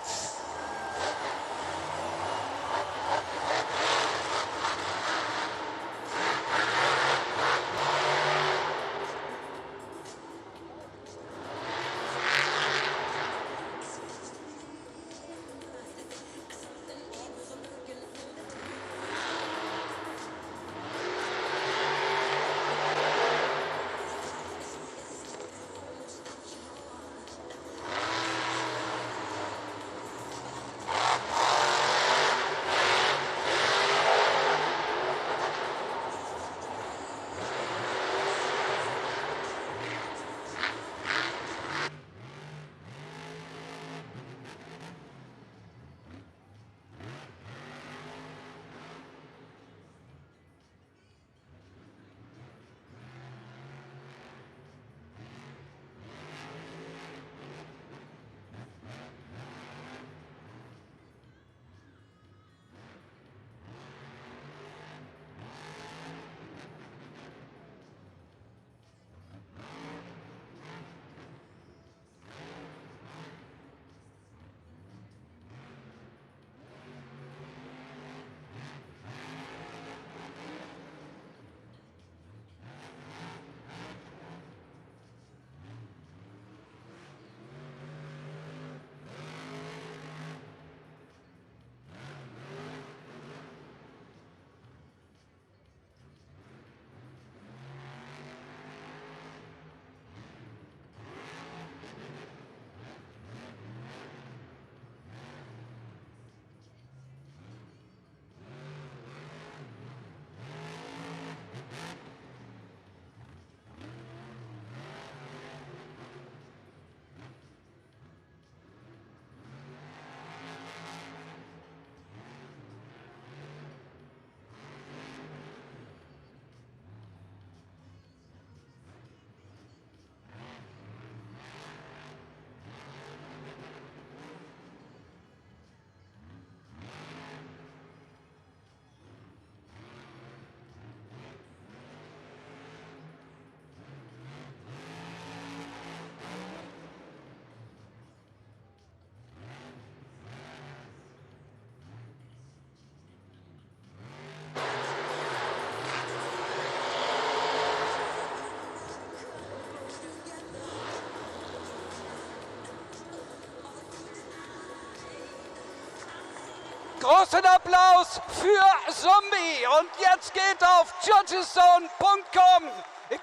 Großen Applaus für Zombie. Und jetzt geht auf judgeszone.com,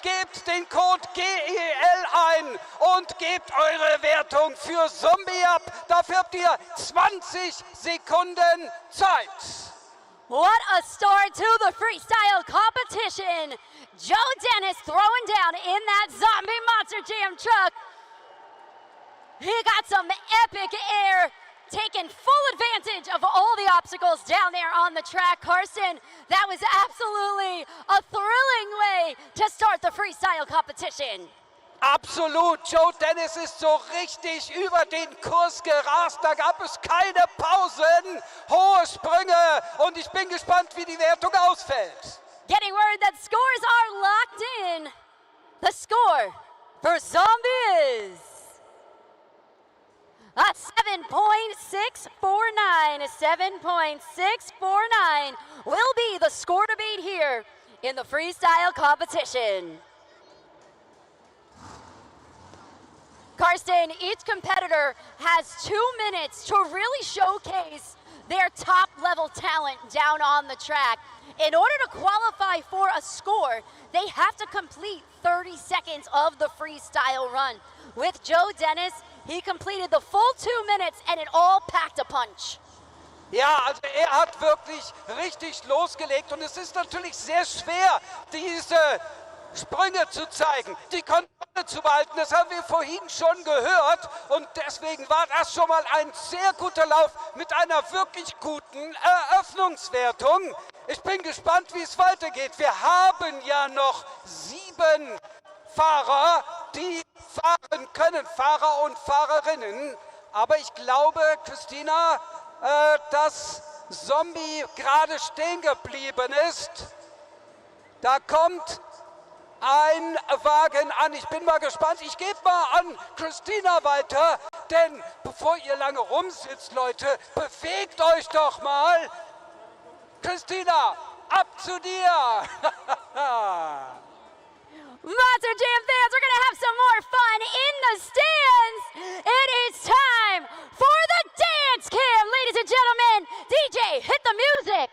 gebt den Code GEL ein und gebt eure Wertung für Zombie ab. Dafür habt ihr 20 Sekunden Zeit. What a start to the freestyle competition. Joe Dennis throwing down in that zombie Monster Jam truck. He got some epic air, taking full advantage of all the obstacles down there on the track. Karsten, that was absolutely a thrilling way to start the freestyle competition. Absolut, Joe Dennis ist so richtig über den Kurs gerast, da gab es keine Pausen, hohe Sprünge und ich bin gespannt, wie die Wertung ausfällt. Getting word that scores are locked in. The score for Zombie is a 7.649. 7.649 will be the score to beat here in the freestyle competition. Karsten, each competitor has 2 minutes to really showcase their top-level talent down on the track. In order to qualify for a score, they have to complete 30 seconds of the freestyle run. With Joe Dennis, he completed the full 2 minutes and it all packed a punch. Ja, also hat wirklich richtig losgelegt und es ist natürlich sehr schwer, diese Sprünge zu zeigen, die Kontrolle zu behalten. Das haben wir vorhin schon gehört und deswegen war das schon mal ein sehr guter Lauf mit einer wirklich guten Eröffnungswertung. Ich bin gespannt, wie es weitergeht. Wir haben ja noch 7 Fahrer, die fahren können, Fahrer und Fahrerinnen. Aber ich glaube, Christina, dass Zombie gerade stehen geblieben ist. Da kommt ein Wagen an. Ich bin mal gespannt. Ich gebe mal an Christina weiter, denn bevor ihr lange rumsitzt, Leute, bewegt euch doch mal. Christina, ab zu dir. Monster Jam fans, we're going to have some more fun in the stands. It is time for the dance cam. Ladies and gentlemen, DJ, hit the music.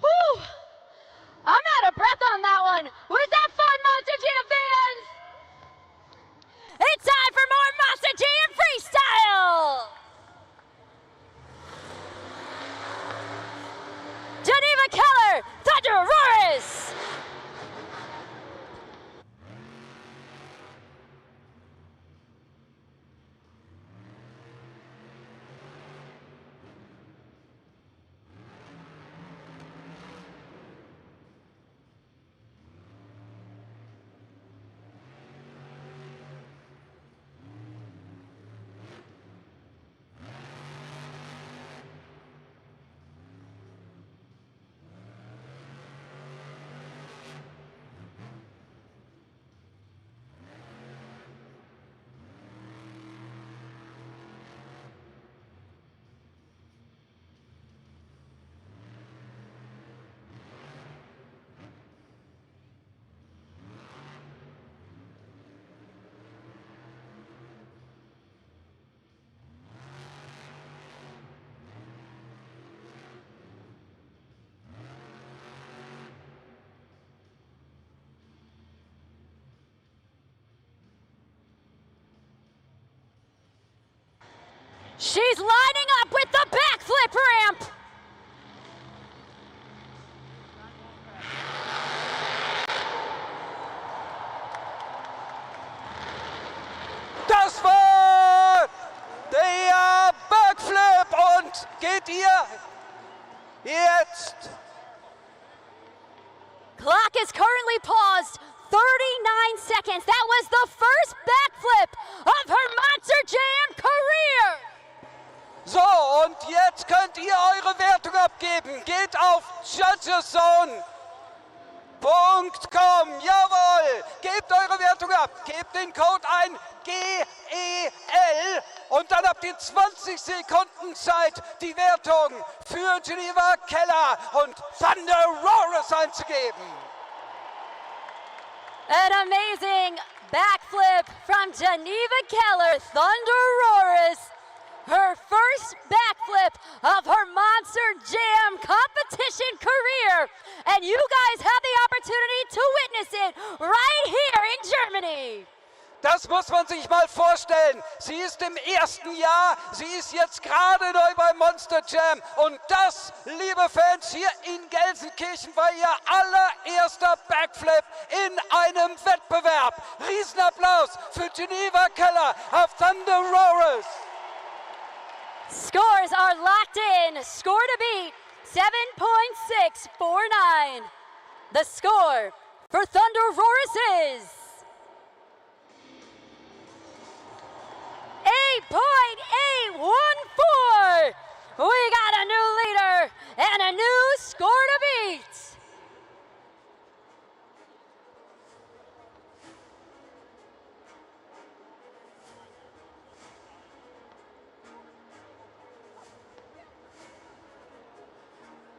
Whew. I'm out of breath on that one. Was that fun, Monster Jam fans? It's time for more Monster Jam Freestyle. Geneva Keller, Thunder Roris. She's lining up with the backflip ramp. Das war der Backflip und geht ihr jetzt? Clock is currently paused. 39 seconds. That was the first backflip of her Monster Jam career. So, und jetzt könnt ihr eure Wertung abgeben. Geht auf judgeszone.com. Jawohl, gebt eure Wertung ab. Gebt den Code ein, GEL. Und dann habt ihr 20 Sekunden Zeit, die Wertung für Geneva Keller und Thunder Roris einzugeben. An amazing backflip from Geneva Keller, Thunder Roris. her first backflip of her Monster Jam competition career. And you guys have the opportunity to witness it right here in Germany. Das muss man sich mal vorstellen. Sie ist im ersten Jahr, sie ist jetzt gerade neu beim Monster Jam. Und das, liebe Fans, hier in Gelsenkirchen war ihr allererster Backflip in einem Wettbewerb. Riesenapplaus für Geneva Keller auf Thunder Roars. Scores are locked in. Score to beat, 7.649. The score for Thunder Roars is 8.814. We got a new leader and a new score to beat.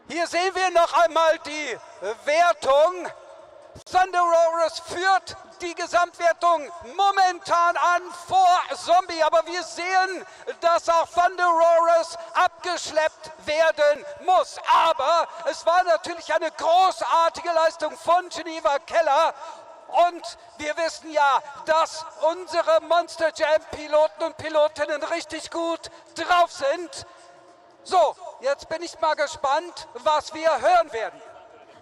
Hier sehen wir noch einmal die Wertung. Thunder Roars führt die Gesamtwertung momentan an vor Zombie, aber wir sehen, dass auch Thunder Roars abgeschleppt werden muss. Aber es war natürlich eine großartige Leistung von Geneva Keller. Und wir wissen ja, dass unsere Monster Jam Piloten und Pilotinnen richtig gut drauf sind. So, jetzt bin ich mal gespannt, was wir hören werden.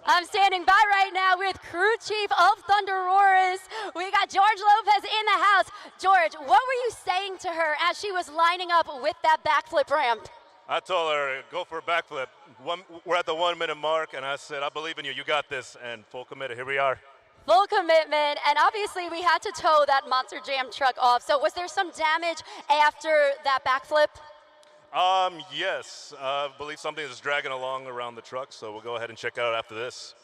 I'm standing by right now with crew chief of Thunder Roars. We got George Lopez in the house. George, what were you saying to her as she was lining up with that backflip ramp? I told her, go for a backflip. We're at the 1 minute mark, and I said, I believe in you. You got this. And full committed. Here we are. Full commitment, and obviously we had to tow that Monster Jam truck off. So was there some damage after that backflip? Yes. I believe something is dragging along around the truck, so we'll go ahead and check it out after this.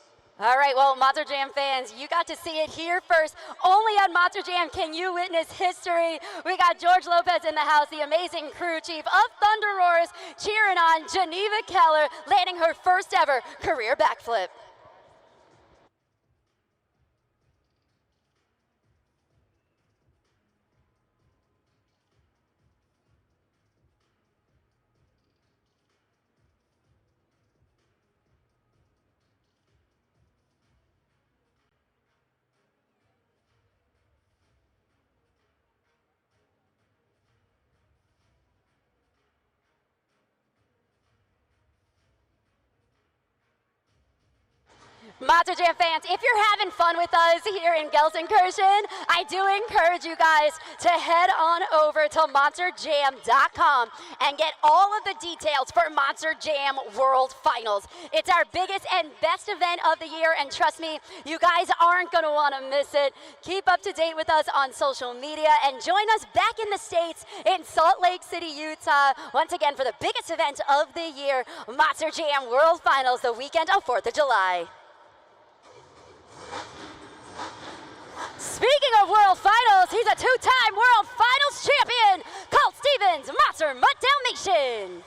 All right, well, Monster Jam fans, you got to see it here first. Only on Monster Jam can you witness history. We got George Lopez in the house, the amazing crew chief of Thunder Roars, cheering on Geneva Keller, landing her first ever career backflip. Monster Jam fans, if you're having fun with us here in Gelsenkirchen, I do encourage you guys to head on over to monsterjam.com and get all of the details for Monster Jam World Finals. It's our biggest and best event of the year, and trust me, you guys aren't going to want to miss it. Keep up to date with us on social media and join us back in the States in Salt Lake City, Utah, once again for the biggest event of the year, Monster Jam World Finals, the weekend of 4th of July. Speaking of World Finals, he's a two-time World Finals champion, Colt Stevens, Monster Mutt Dalmatian.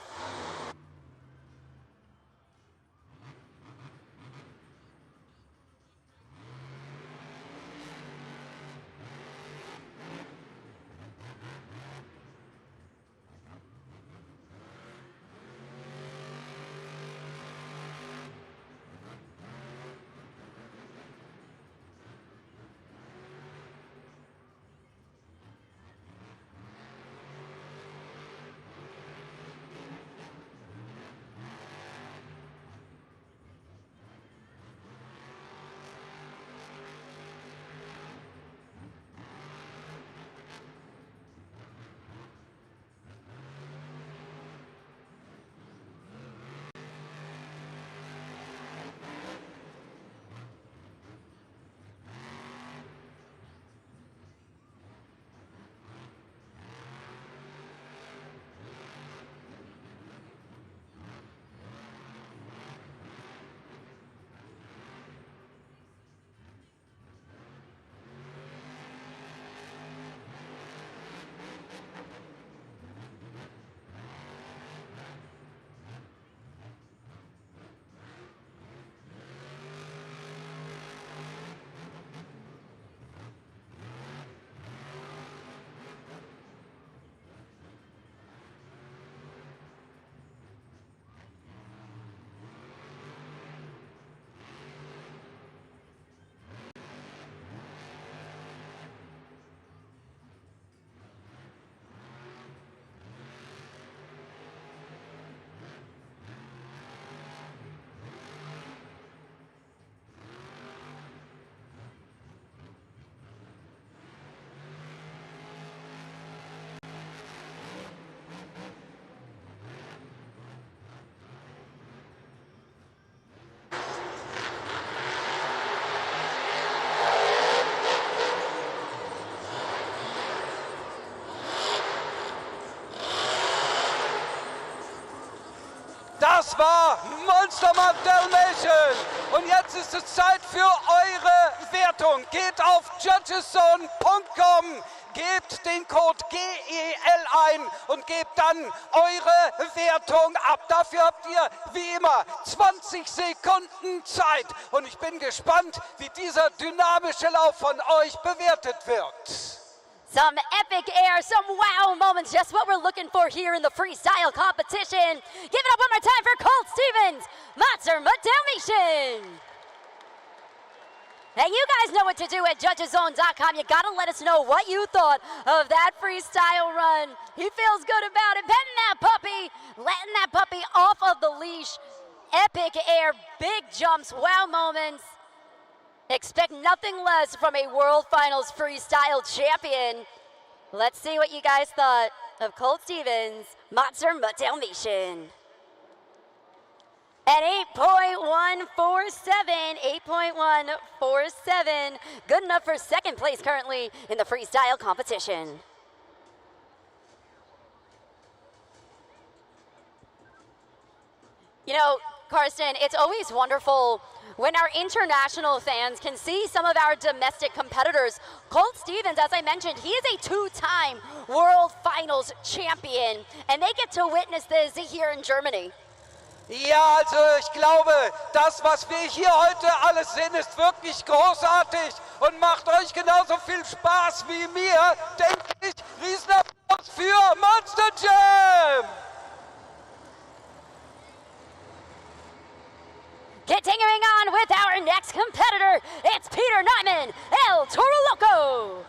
Monster Dalmatian. Und jetzt ist es Zeit für eure Wertung. Geht auf judgeszone.com, gebt den Code GEL ein und gebt dann eure Wertung ab. Dafür habt ihr wie immer 20 Sekunden Zeit. Und ich bin gespannt, wie dieser dynamische Lauf von euch bewertet wird. Some epic air, some wow moments, just what we're looking for here in the freestyle competition. Give it up one more time for Colt Stevens, Monster Dalmatian. And you guys know what to do at judgeszone.com. You gotta let us know what you thought of that freestyle run. He feels good about it, petting that puppy, letting that puppy off of the leash. Epic air, big jumps, wow moments. Expect nothing less from a World Finals freestyle champion. Let's see what you guys thought of Colt Stevens, Monster Dalmatian. At 8.147, 8.147, good enough for second place currently in the freestyle competition. You know, Karsten, it's always wonderful when our international fans can see some of our domestic competitors. Colt Stevens, as I mentioned, he is a two-time World Finals champion, and they get to witness this here in Germany. Ja, also ich glaube, das, was wir hier heute alles sehen, ist wirklich großartig und macht euch genauso viel Spaß wie mir, denke ich. Riesenapplaus für Monster Jam! Continuing on with our next competitor, it's Peter Nyman, El Toro Loco.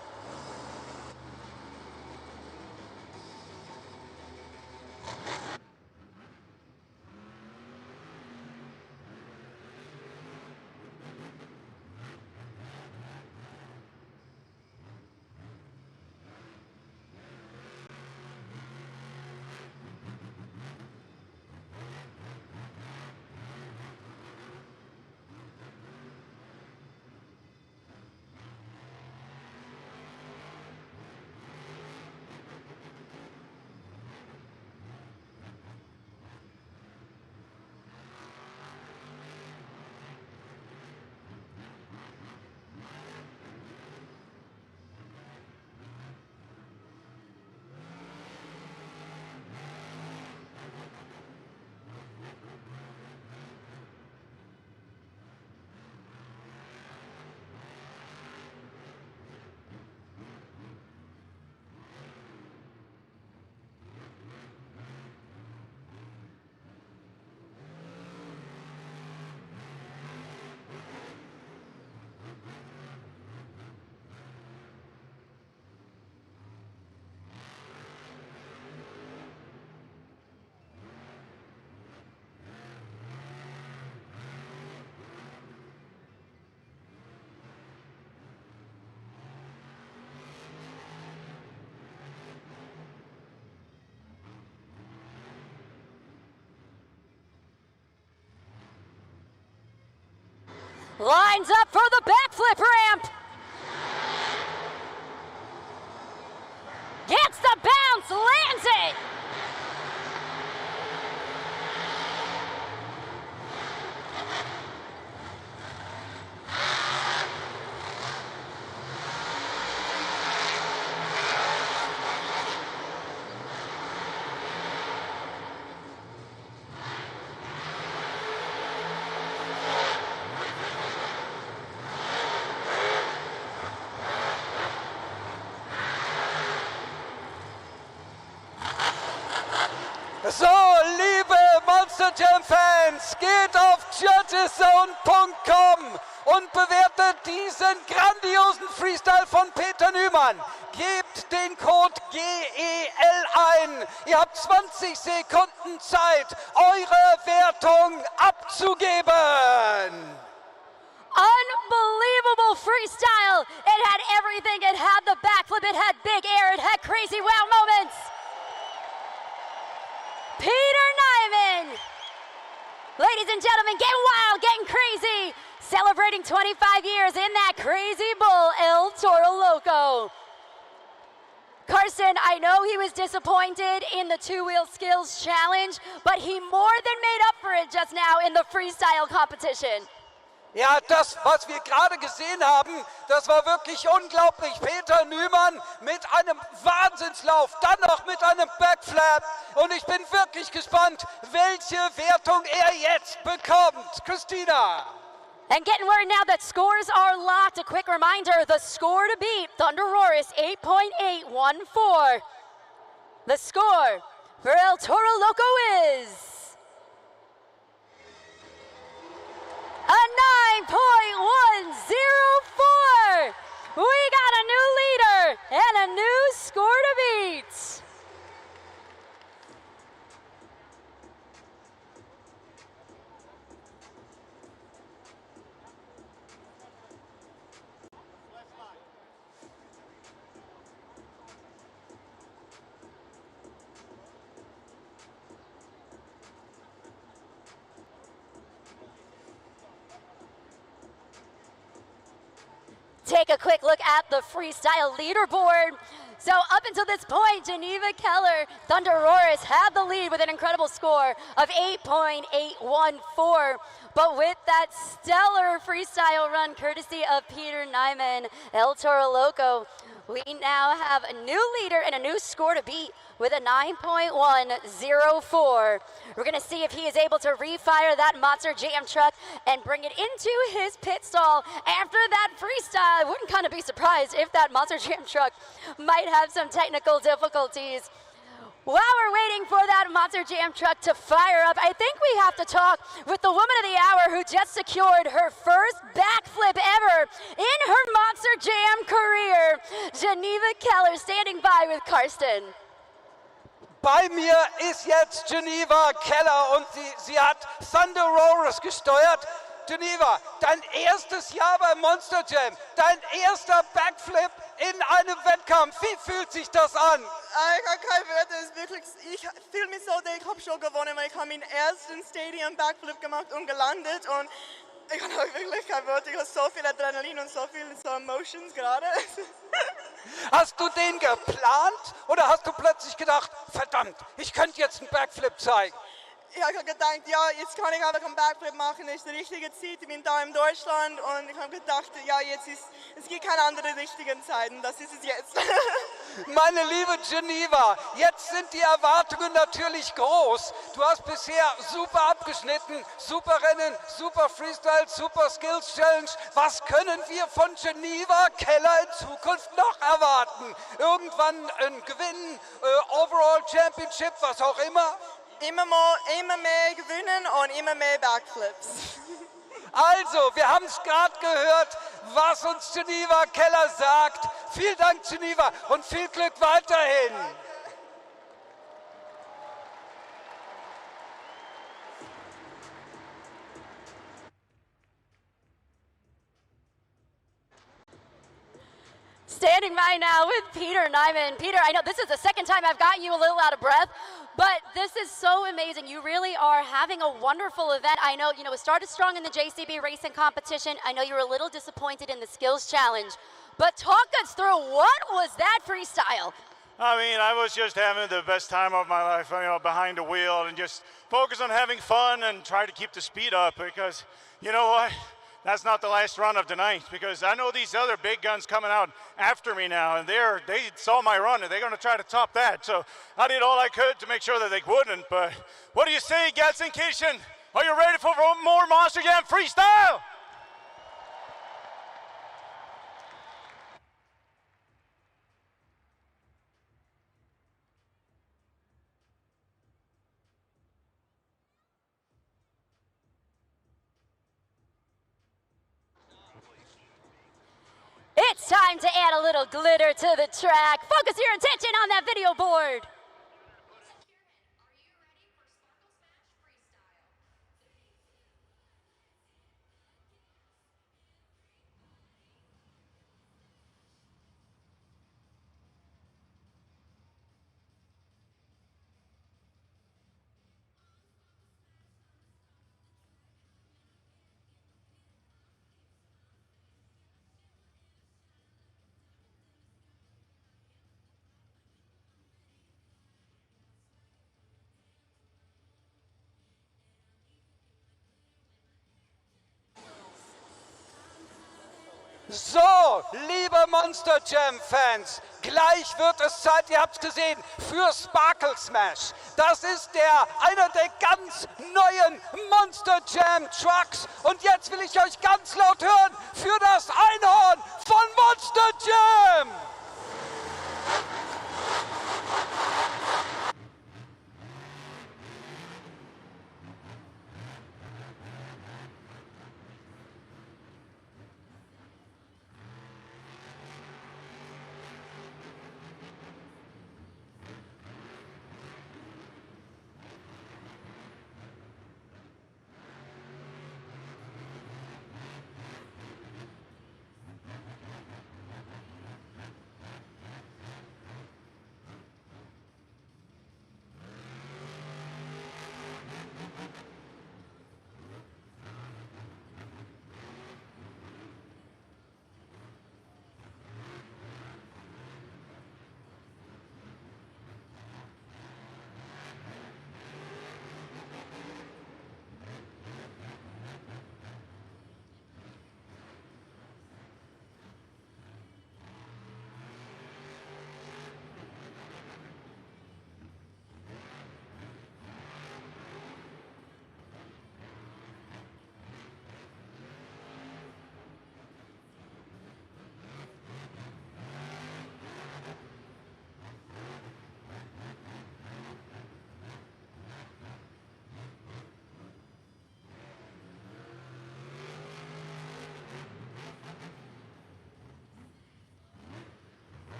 Lines up for the backflip ramp. Gets the bounce, lands it. So, liebe Monster Jam Fans, geht auf judgeszone.com und bewertet diesen grandiosen Freestyle von Peter Nyman. Gebt den Code GEL ein. Ihr habt 20 Sekunden Zeit, eure Wertung abzugeben. Unbelievable freestyle. It had everything. It had the backflip. It had big air. It had crazy wow moments. Peter Nyman. Ladies and gentlemen, getting wild, getting crazy. Celebrating 25 years in that crazy bull, El Toro Loco. Carson, I know he was disappointed in the two-wheel skills challenge, but he more than made up for it just now in the freestyle competition. Ja, das, was wir gerade gesehen haben, das war wirklich unglaublich. Peter Nümann mit einem Wahnsinnslauf, dann noch mit einem Backflap. Und ich bin wirklich gespannt, welche Wertung er jetzt bekommt. Christina. And getting word now that scores are locked. A quick reminder, the score to beat, Thunder Roar's 8.814. The score for El Toro Loco is a 9.104. We got a new leader and a new score to beat. Take a quick look at the freestyle leaderboard. So up until this point, Geneva Keller, Thunder Roars had the lead with an incredible score of 8.814. But with that stellar freestyle run courtesy of Peter Nyman, El Toro Loco, we now have a new leader and a new score to beat with a 9.104. We're gonna see if he is able to refire that Monster Jam truck and bring it into his pit stall after that freestyle. I wouldn't kind of be surprised if that Monster Jam truck might have some technical difficulties. While we're waiting for that Monster Jam truck to fire up, I think we have to talk with the woman of the hour who just secured her first backflip ever in her Monster Jam career. Geneva Keller standing by with Karsten. Bei mir ist jetzt Geneva Keller und sie hat Thunder Roars gesteuert. Geneva, dein erstes Jahr beim Monster Jam, dein erster Backflip in einem Wettkampf. Wie fühlt sich das an? Ich habe keine Wörter, es ist wirklich, ich fühle mich so, ich habe schon gewonnen, weil ich habe meinen ersten Stadium Backflip gemacht und gelandet und ich habe wirklich keine Wörter, ich habe so viel Adrenalin und so viele Emotions gerade. Hast du den geplant oder hast du plötzlich gedacht, verdammt, ich könnte jetzt einen Backflip zeigen? Ich habe gedacht, ja, jetzt kann ich einfach einen Backflip machen, das ist die richtige Zeit, ich bin da in Deutschland und ich habe gedacht, ja, es gibt keine anderen richtigen Zeiten, das ist es jetzt. Meine liebe Geneva, jetzt sind die Erwartungen natürlich groß. Du hast bisher super abgeschnitten, super Rennen, super Freestyle, super Skills Challenge. Was können wir von Geneva Keller in Zukunft noch erwarten? Irgendwann ein Gewinn, Overall Championship, was auch immer? Immer mehr gewinnen und immer mehr Backflips. Also, wir haben es gerade gehört, was uns Geneva Keller sagt. Vielen Dank, Geneva, und viel Glück weiterhin. Standing by now with Peter Nyman. Peter, I know this is the second time I've gotten you a little out of breath, but this is so amazing. You really are having a wonderful event. I know, it started strong in the JCB racing competition. I know you were a little disappointed in the skills challenge, but talk us through, what was that freestyle? I mean, I was just having the best time of my life, behind the wheel and just focus on having fun and try to keep the speed up because, you know what? That's not the last run of the night because I know these other big guns coming out after me now and they saw my run and they're going to try to top that. So I did all I could to make sure that they wouldn't. But what do you say, Gelsenkirchen? Are you ready for more Monster Jam freestyle? It's time to add a little glitter to the track. Focus your attention on that video board. So, liebe Monster Jam Fans, gleich wird es Zeit, ihr habt es gesehen, für Sparkle Smash. Das ist einer der ganz neuen Monster Jam Trucks. Und jetzt will ich euch ganz laut hören für das Einhorn von Monster Jam.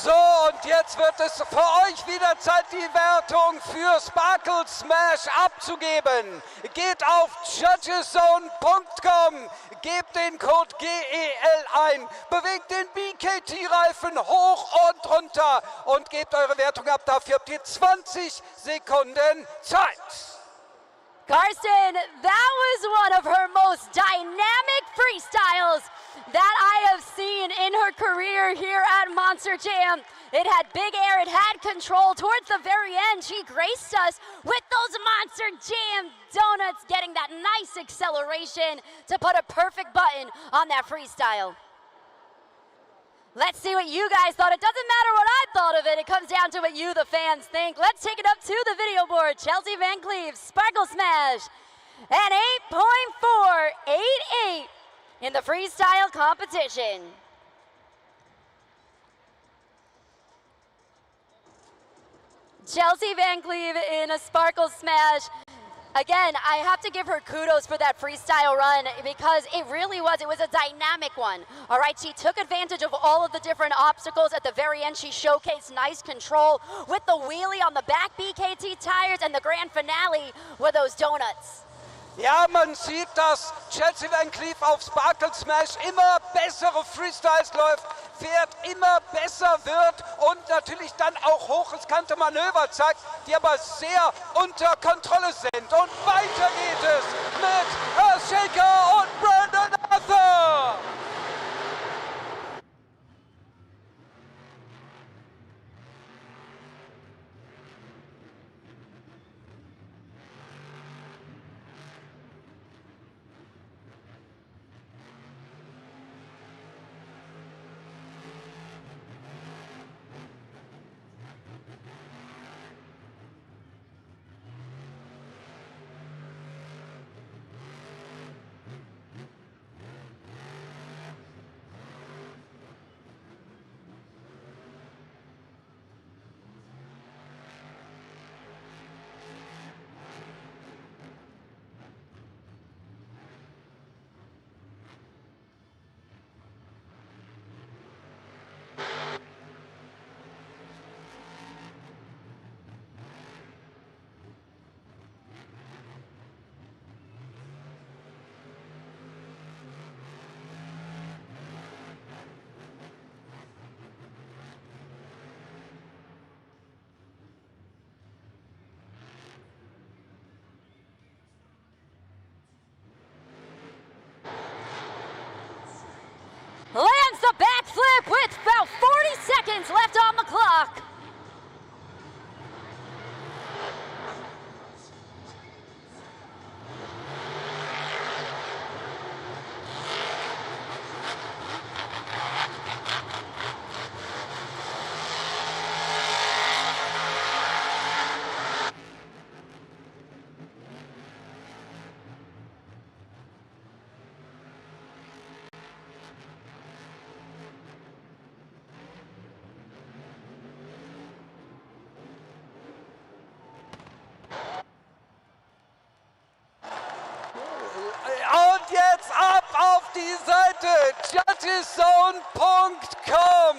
So, und jetzt wird es für euch wieder Zeit, die Wertung für Sparkle Smash abzugeben. Geht auf judgeszone.com, gebt den Code GEL ein, bewegt den BKT-Reifen hoch und runter und gebt eure Wertung ab. Dafür habt ihr 20 Sekunden Zeit. Karsten, that was one of her most dynamic freestyles that I have seen in her career here at Monster Jam. It had big air, it had control. Towards the very end, she graced us with those Monster Jam donuts, getting that nice acceleration to put a perfect button on that freestyle. Let's see what you guys thought. It doesn't matter what I thought of it. It comes down to what you, the fans, think. Let's take it up to the video board. Chelsea Van Cleve, Sparkle Smash, an 8.488 in the freestyle competition. Chelsea Van Cleve in a Sparkle Smash. Again, I have to give her kudos for that freestyle run because it really was. It was a dynamic one. All right, she took advantage of all of the different obstacles. At the very end, she showcased nice control with the wheelie on the back BKT tires and the grand finale with those donuts. Ja, man sieht, dass Chelsea Van Cleve auf Sparkle Smash immer bessere Freestyles läuft, fährt, immer besser wird und natürlich dann auch hochriskante Manöver zeigt, die aber sehr unter Kontrolle sind. Und weiter geht es mit Shaker und Brandon Arthur. backflip with about 40 seconds left on the clock. Und jetzt ab auf die Seite judgeszone.com.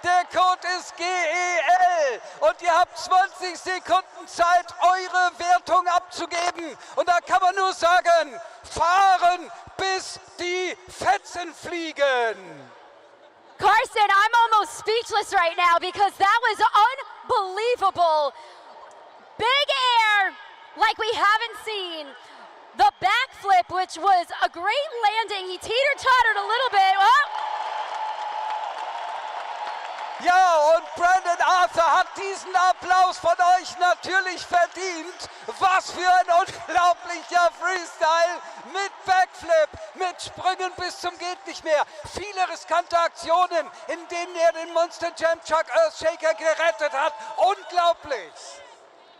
Der Code ist GEL und ihr habt 20 Sekunden Zeit, eure Wertung abzugeben. Und da kann man nur sagen, fahren bis die Fetzen fliegen. Carson, I'm almost speechless right now because that was unbelievable. Big air like we haven't seen. The backflip, which was a great landing. He teeter-tottered a little bit. Oh. Ja, und Brandon Arthur hat diesen Applaus von euch natürlich verdient. Was für ein unglaublicher Freestyle mit Backflip, mit Sprüngen bis zum geht nicht mehr. Viele riskante Aktionen, in denen er den Monster Jam Truck Earthshaker gerettet hat. Unglaublich.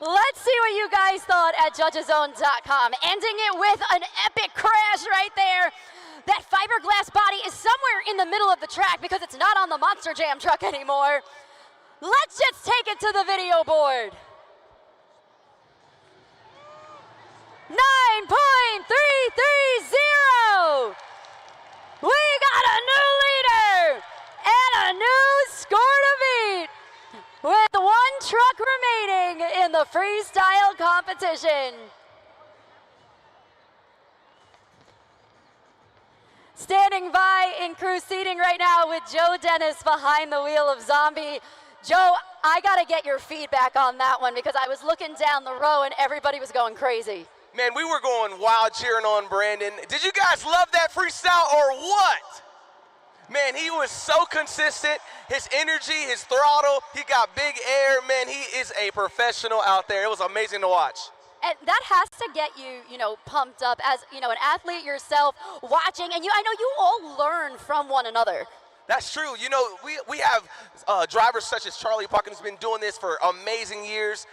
Let's see what you guys thought at judgeszone.com. Ending it with an epic crash right there. That fiberglass body is somewhere in the middle of the track because it's not on the Monster Jam truck anymore. Let's just take it to the video board. 9.330. We got a new leader and a new score to beat, with one truck remaining in the freestyle competition. Standing by in crew seating right now with Joe Dennis behind the wheel of Zombie. Joe, I gotta get your feedback on that one because I was looking down the row and everybody was going crazy. Man, we were going wild cheering on Brandon. Did you guys love that freestyle or what? Man, he was so consistent. His energy, his throttle, he got big air. Man, he is a professional out there. It was amazing to watch. And that has to get you, pumped up as, an athlete yourself watching. And I know you all learn from one another. That's true. We have drivers such as Charlie Puckett, who's been doing this for amazing years.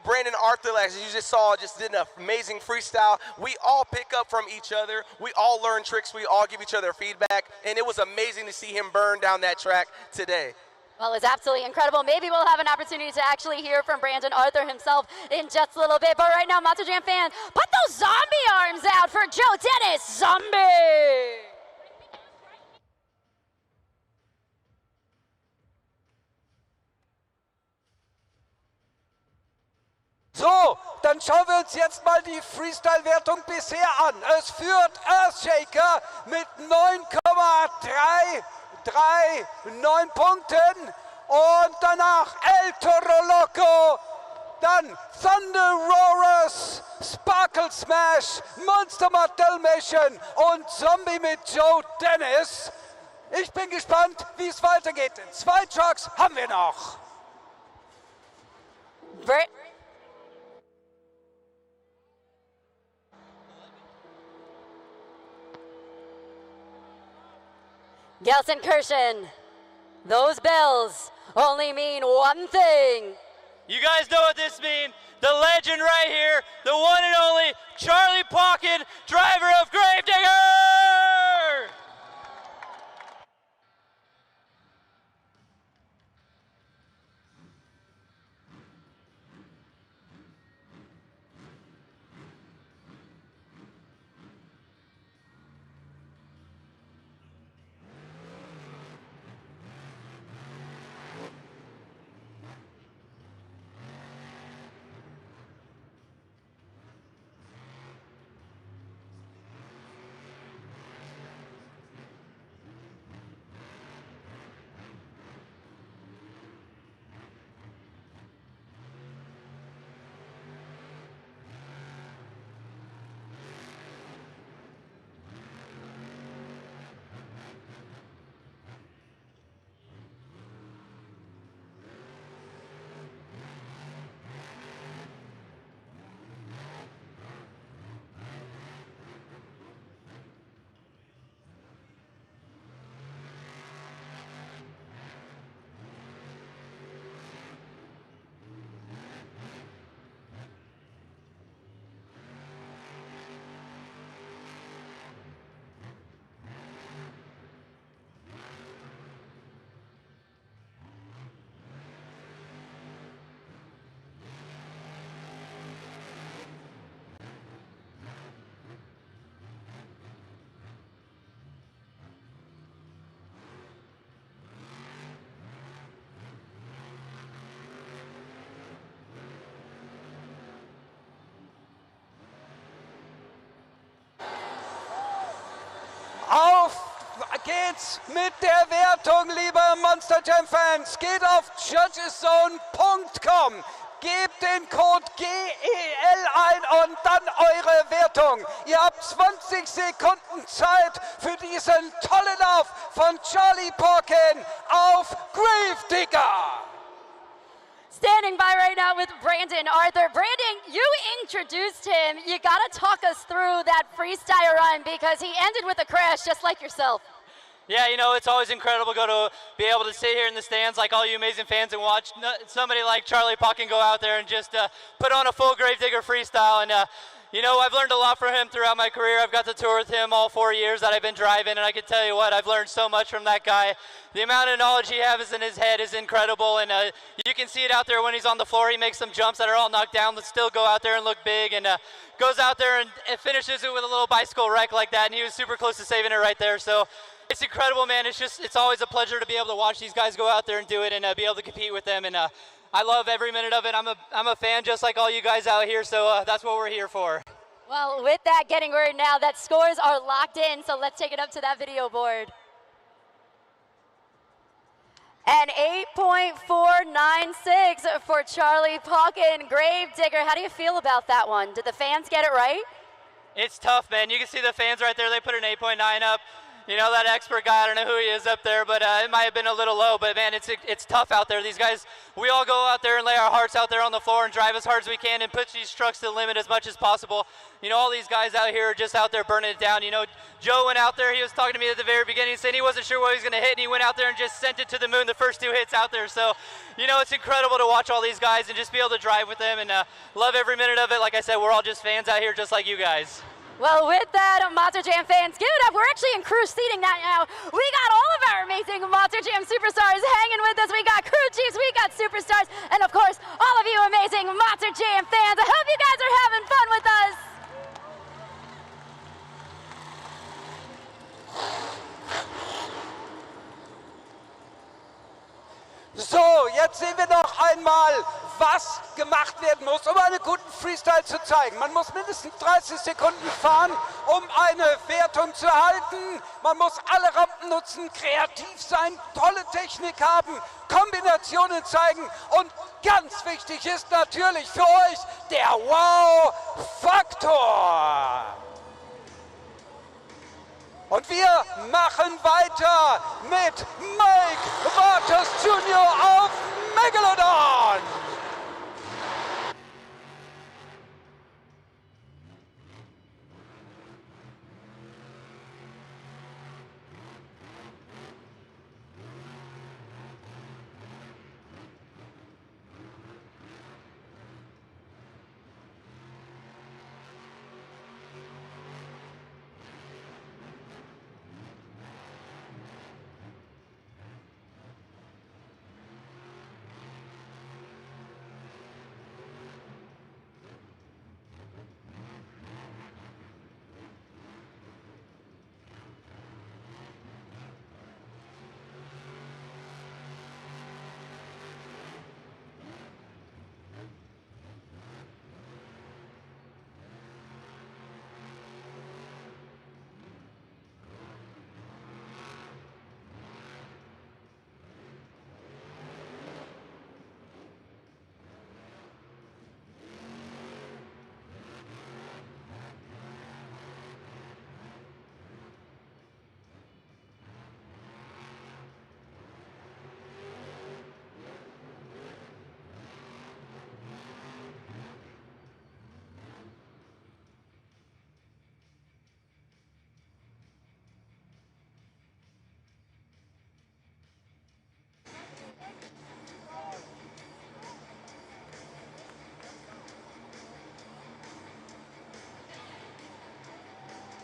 Brandon Arthur, as you just saw, just did an amazing freestyle. We all pick up from each other. We all learn tricks. We all give each other feedback. And it was amazing to see him burn down that track today. Well, it's absolutely incredible. Maybe we'll have an opportunity to actually hear from Brandon Arthur himself in just a little bit. But right now, Monster Jam fans, put those zombie arms out for Joe Dennis. Zombie! So, dann schauen wir uns jetzt mal die Freestyle-Wertung bisher an. Es führt Earthshaker mit 9,339 Punkten und danach Toro Loco, dann Thunder Roarers, Sparkle Smash, Monster Dalmatian und Zombie mit Joe Dennis. Ich bin gespannt, wie es weitergeht. 2 Trucks haben wir noch. Gelsenkirchen, those bells only mean one thing. You guys know what this means. The legend right here, the one and only Charlie Puckett, driver of Gravedigger! geht's mit der Wertung, liebe Monster Jam Fans. Geht auf judgeszone.com. Gebt den Code GEL ein und dann eure Wertung. Ihr habt 20 Sekunden Zeit für diesen tollen Lauf von Charlie Parkin auf Gravedigger. Standing by right now with Brandon Arthur. Brandon, you introduced him. You gotta talk us through that freestyle run because he ended with a crash just like yourself. Yeah, you know, it's always incredible to be able to sit here in the stands like all you amazing fans and watch somebody like Charlie Parkin go out there and just put on a full Gravedigger freestyle. And, you know, I've learned a lot from him throughout my career. I've got to tour with him all 4 years that I've been driving, and I can tell you what, I've learned so much from that guy. The amount of knowledge he has in his head is incredible, and you can see it out there when he's on the floor. He makes some jumps that are all knocked down but still go out there and look big, and goes out there and finishes it with a little bicycle wreck like that, and he was super close to saving it right there. So it's incredible, man. It's always a pleasure to be able to watch these guys go out there and do it and be able to compete with them. And I love every minute of it. I'm a fan just like all you guys out here, so that's what we're here for. Well, with that getting word now that scores are locked in, so let's take it up to that video board. An 8.496 for Charlie Parkin, Gravedigger. How do you feel about that one? Did the fans get it right? It's tough, man. You can see the fans right there. They put an 8.9 up. You know, that expert guy, I don't know who he is up there, but it might have been a little low. But, man, it's tough out there. These guys, we all go out there and lay our hearts out there on the floor and drive as hard as we can and push these trucks to the limit as much as possible. You know, all these guys out here are just out there burning it down. You know, Joe went out there. He was talking to me at the very beginning, saying he wasn't sure what he was going to hit, and he went out there and just sent it to the moon the first 2 hits out there. So, you know, it's incredible to watch all these guys and just be able to drive with them and love every minute of it. Like I said, we're all just fans out here just like you guys. Well, with that, Monster Jam fans, give it up. We're actually in crew seating now. We got all of our amazing Monster Jam superstars hanging with us. We got crew chiefs, we got superstars, and of course, all of you amazing Monster Jam fans. I hope you guys are having fun with us. So, jetzt sehen wir noch einmal, was gemacht werden muss, um einen guten Freestyle zu zeigen. Man muss mindestens 30 Sekunden fahren, um eine Wertung zu erhalten. Man muss alle Rampen nutzen, kreativ sein, tolle Technik haben, Kombinationen zeigen und ganz wichtig ist natürlich für euch der Wow-Faktor. Und wir machen weiter mit Mike Waters Jr. auf Megalodon.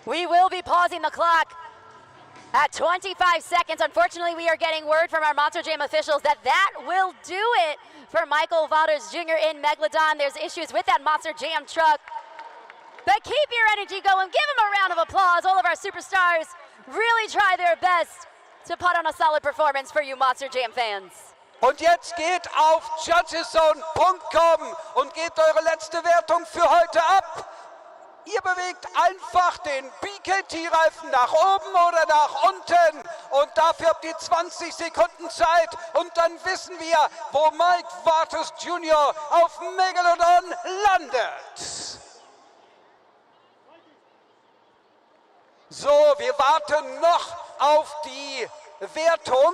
We will be pausing the clock at 25 seconds. Unfortunately, we are getting word from our Monster Jam officials that will do it for Michael Waters Jr. in Megalodon. There's issues with that Monster Jam truck. But keep your energy going. Give them a round of applause. All of our superstars really try their best to put on a solid performance for you Monster Jam fans. Und jetzt geht auf judgeszone.com und gebt eure letzte Wertung für heute ab. Ihr bewegt einfach den BKT-Reifen nach oben oder nach unten und dafür habt ihr 20 Sekunden Zeit und dann wissen wir, wo Mike Waters Jr. auf Megalodon landet. So, wir warten noch auf die Wertung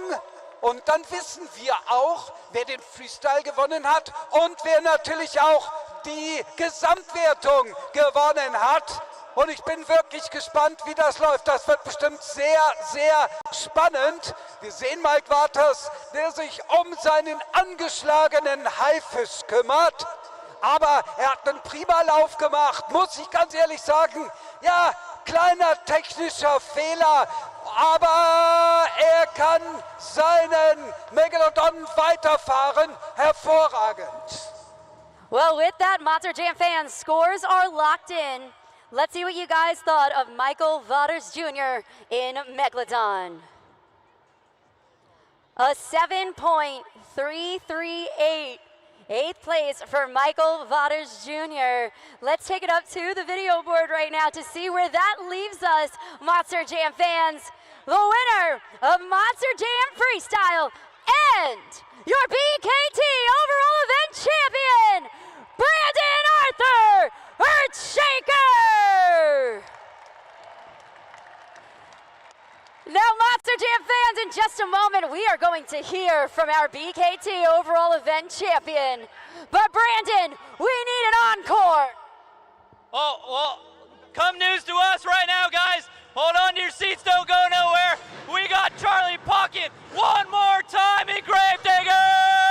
und dann wissen wir auch, wer den Freestyle gewonnen hat und wer natürlich auch die Gesamtwertung gewonnen hat. Und ich bin wirklich gespannt, wie das läuft. Das wird bestimmt sehr, sehr spannend. Wir sehen Mike Waters, der sich um seinen angeschlagenen Haifisch kümmert. Aber er hat einen prima Lauf gemacht, muss ich ganz ehrlich sagen. Ja, kleiner technischer Fehler, aber er kann seinen Megalodon weiterfahren. Hervorragend. Well, with that, Monster Jam fans, scores are locked in. Let's see what you guys thought of Michael Waters Jr. in Megalodon. A 7.338. 8th place for Michael Waters Jr. Let's take it up to the video board right now to see where that leaves us, Monster Jam fans. The winner of Monster Jam Freestyle and your BKT overall event champion, Brandon Arthur Earthshaker! Now, Monster Jam fans, in just a moment, we are going to hear from our BKT overall event champion. But Brandon, we need an encore. Oh, well, come news to us right now, guys. Hold on to your seats, don't go nowhere. We got Charlie Pocket one more time in Gravedigger!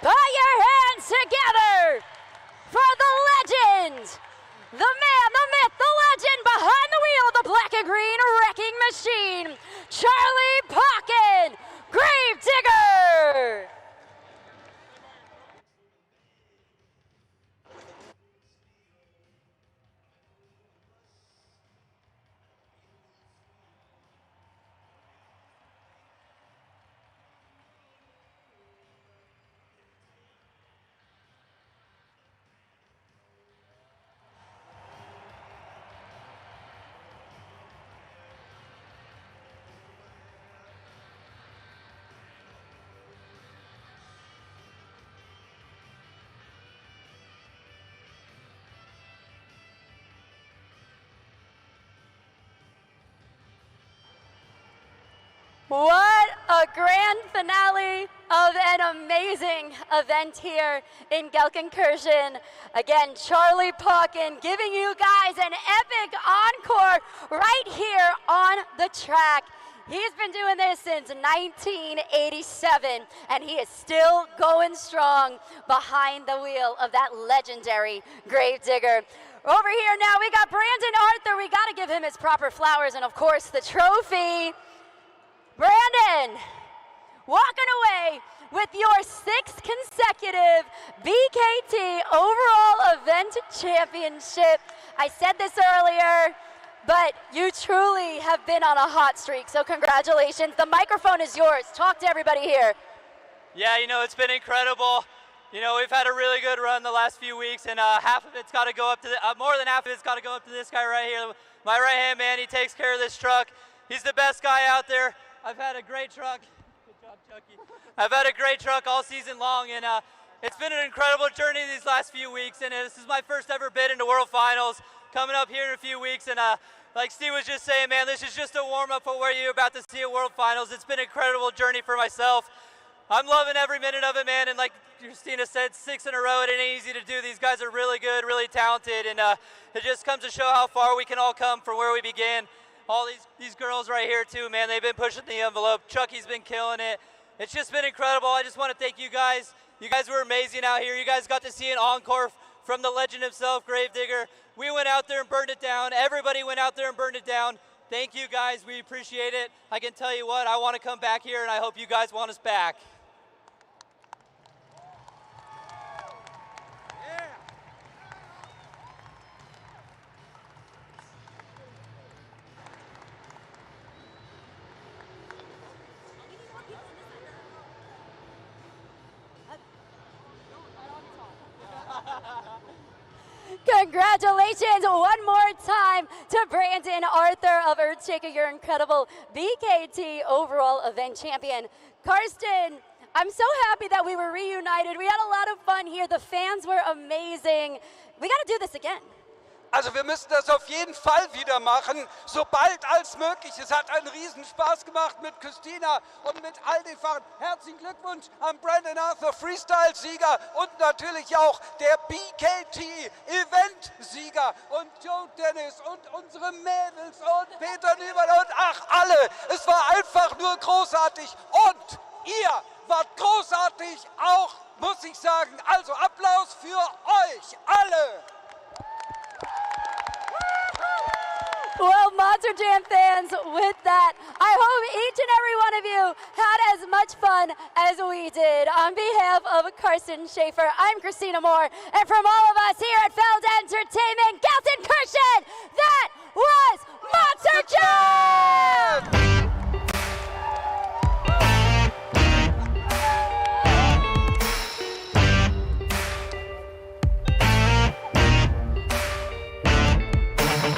Put your hands together for the legend, the man, the myth, the legend behind the wheel of the black and green wrecking machine, Charlie Pocket, Gravedigger. What a grand finale of an amazing event here in Gelsenkirchen. Again, Charlie Pocket giving you guys an epic encore right here on the track. He's been doing this since 1987, and he is still going strong behind the wheel of that legendary Gravedigger. Over here now, we got Brandon Arthur. We got to give him his proper flowers and, of course, the trophy. Brandon, walking away with your 6th consecutive BKT overall event championship. I said this earlier, but you truly have been on a hot streak, so congratulations. The microphone is yours. Talk to everybody here. Yeah, you know, it's been incredible. You know, we've had a really good run the last few weeks, and half of it's got to go up to, more than half of it's got to go up to this guy right here. My right-hand man, he takes care of this truck. He's the best guy out there. I've had a great truck. Good job, Chucky. I've had a great truck all season long, and it's been an incredible journey these last few weeks, and this is my first ever bid into World Finals, coming up here in a few weeks, and like Steve was just saying, man, this is just a warm-up for where you're about to see at World Finals. It's been an incredible journey for myself. I'm loving every minute of it, man, and like Christina said, 6 in a row, it ain't easy to do. These guys are really good, really talented, and it just comes to show how far we can all come from where we began. All these girls right here too, man, they've been pushing the envelope. Chucky's been killing it. It's just been incredible. I just want to thank you guys. You guys were amazing out here. You guys got to see an encore from the legend himself, Gravedigger. We went out there and burned it down. Everybody went out there and burned it down. Thank you guys, we appreciate it. I can tell you what, I want to come back here and I hope you guys want us back. Congratulations one more time to Brandon Arthur of Earthshaker, your incredible BKT overall event champion. Karsten, I'm so happy that we were reunited. We had a lot of fun here. The fans were amazing. We got to do this again. Also wir müssen das auf jeden Fall wieder machen, sobald als möglich. Es hat einen Riesenspaß gemacht mit Christina und mit all den Fahrern. Herzlichen Glückwunsch an Brandon Arthur, Freestyle-Sieger und natürlich auch der BKT-Event-Sieger und Joe Dennis und unsere Mädels und Peter Nüberl und ach alle. Es war einfach nur großartig und ihr wart großartig auch, muss ich sagen. Also Applaus für euch alle. Well, Monster Jam fans, with that, I hope each and every one of you had as much fun as we did. On behalf of Karsten Schaefer, I'm Christina Moore, and from all of us here at Feld Entertainment,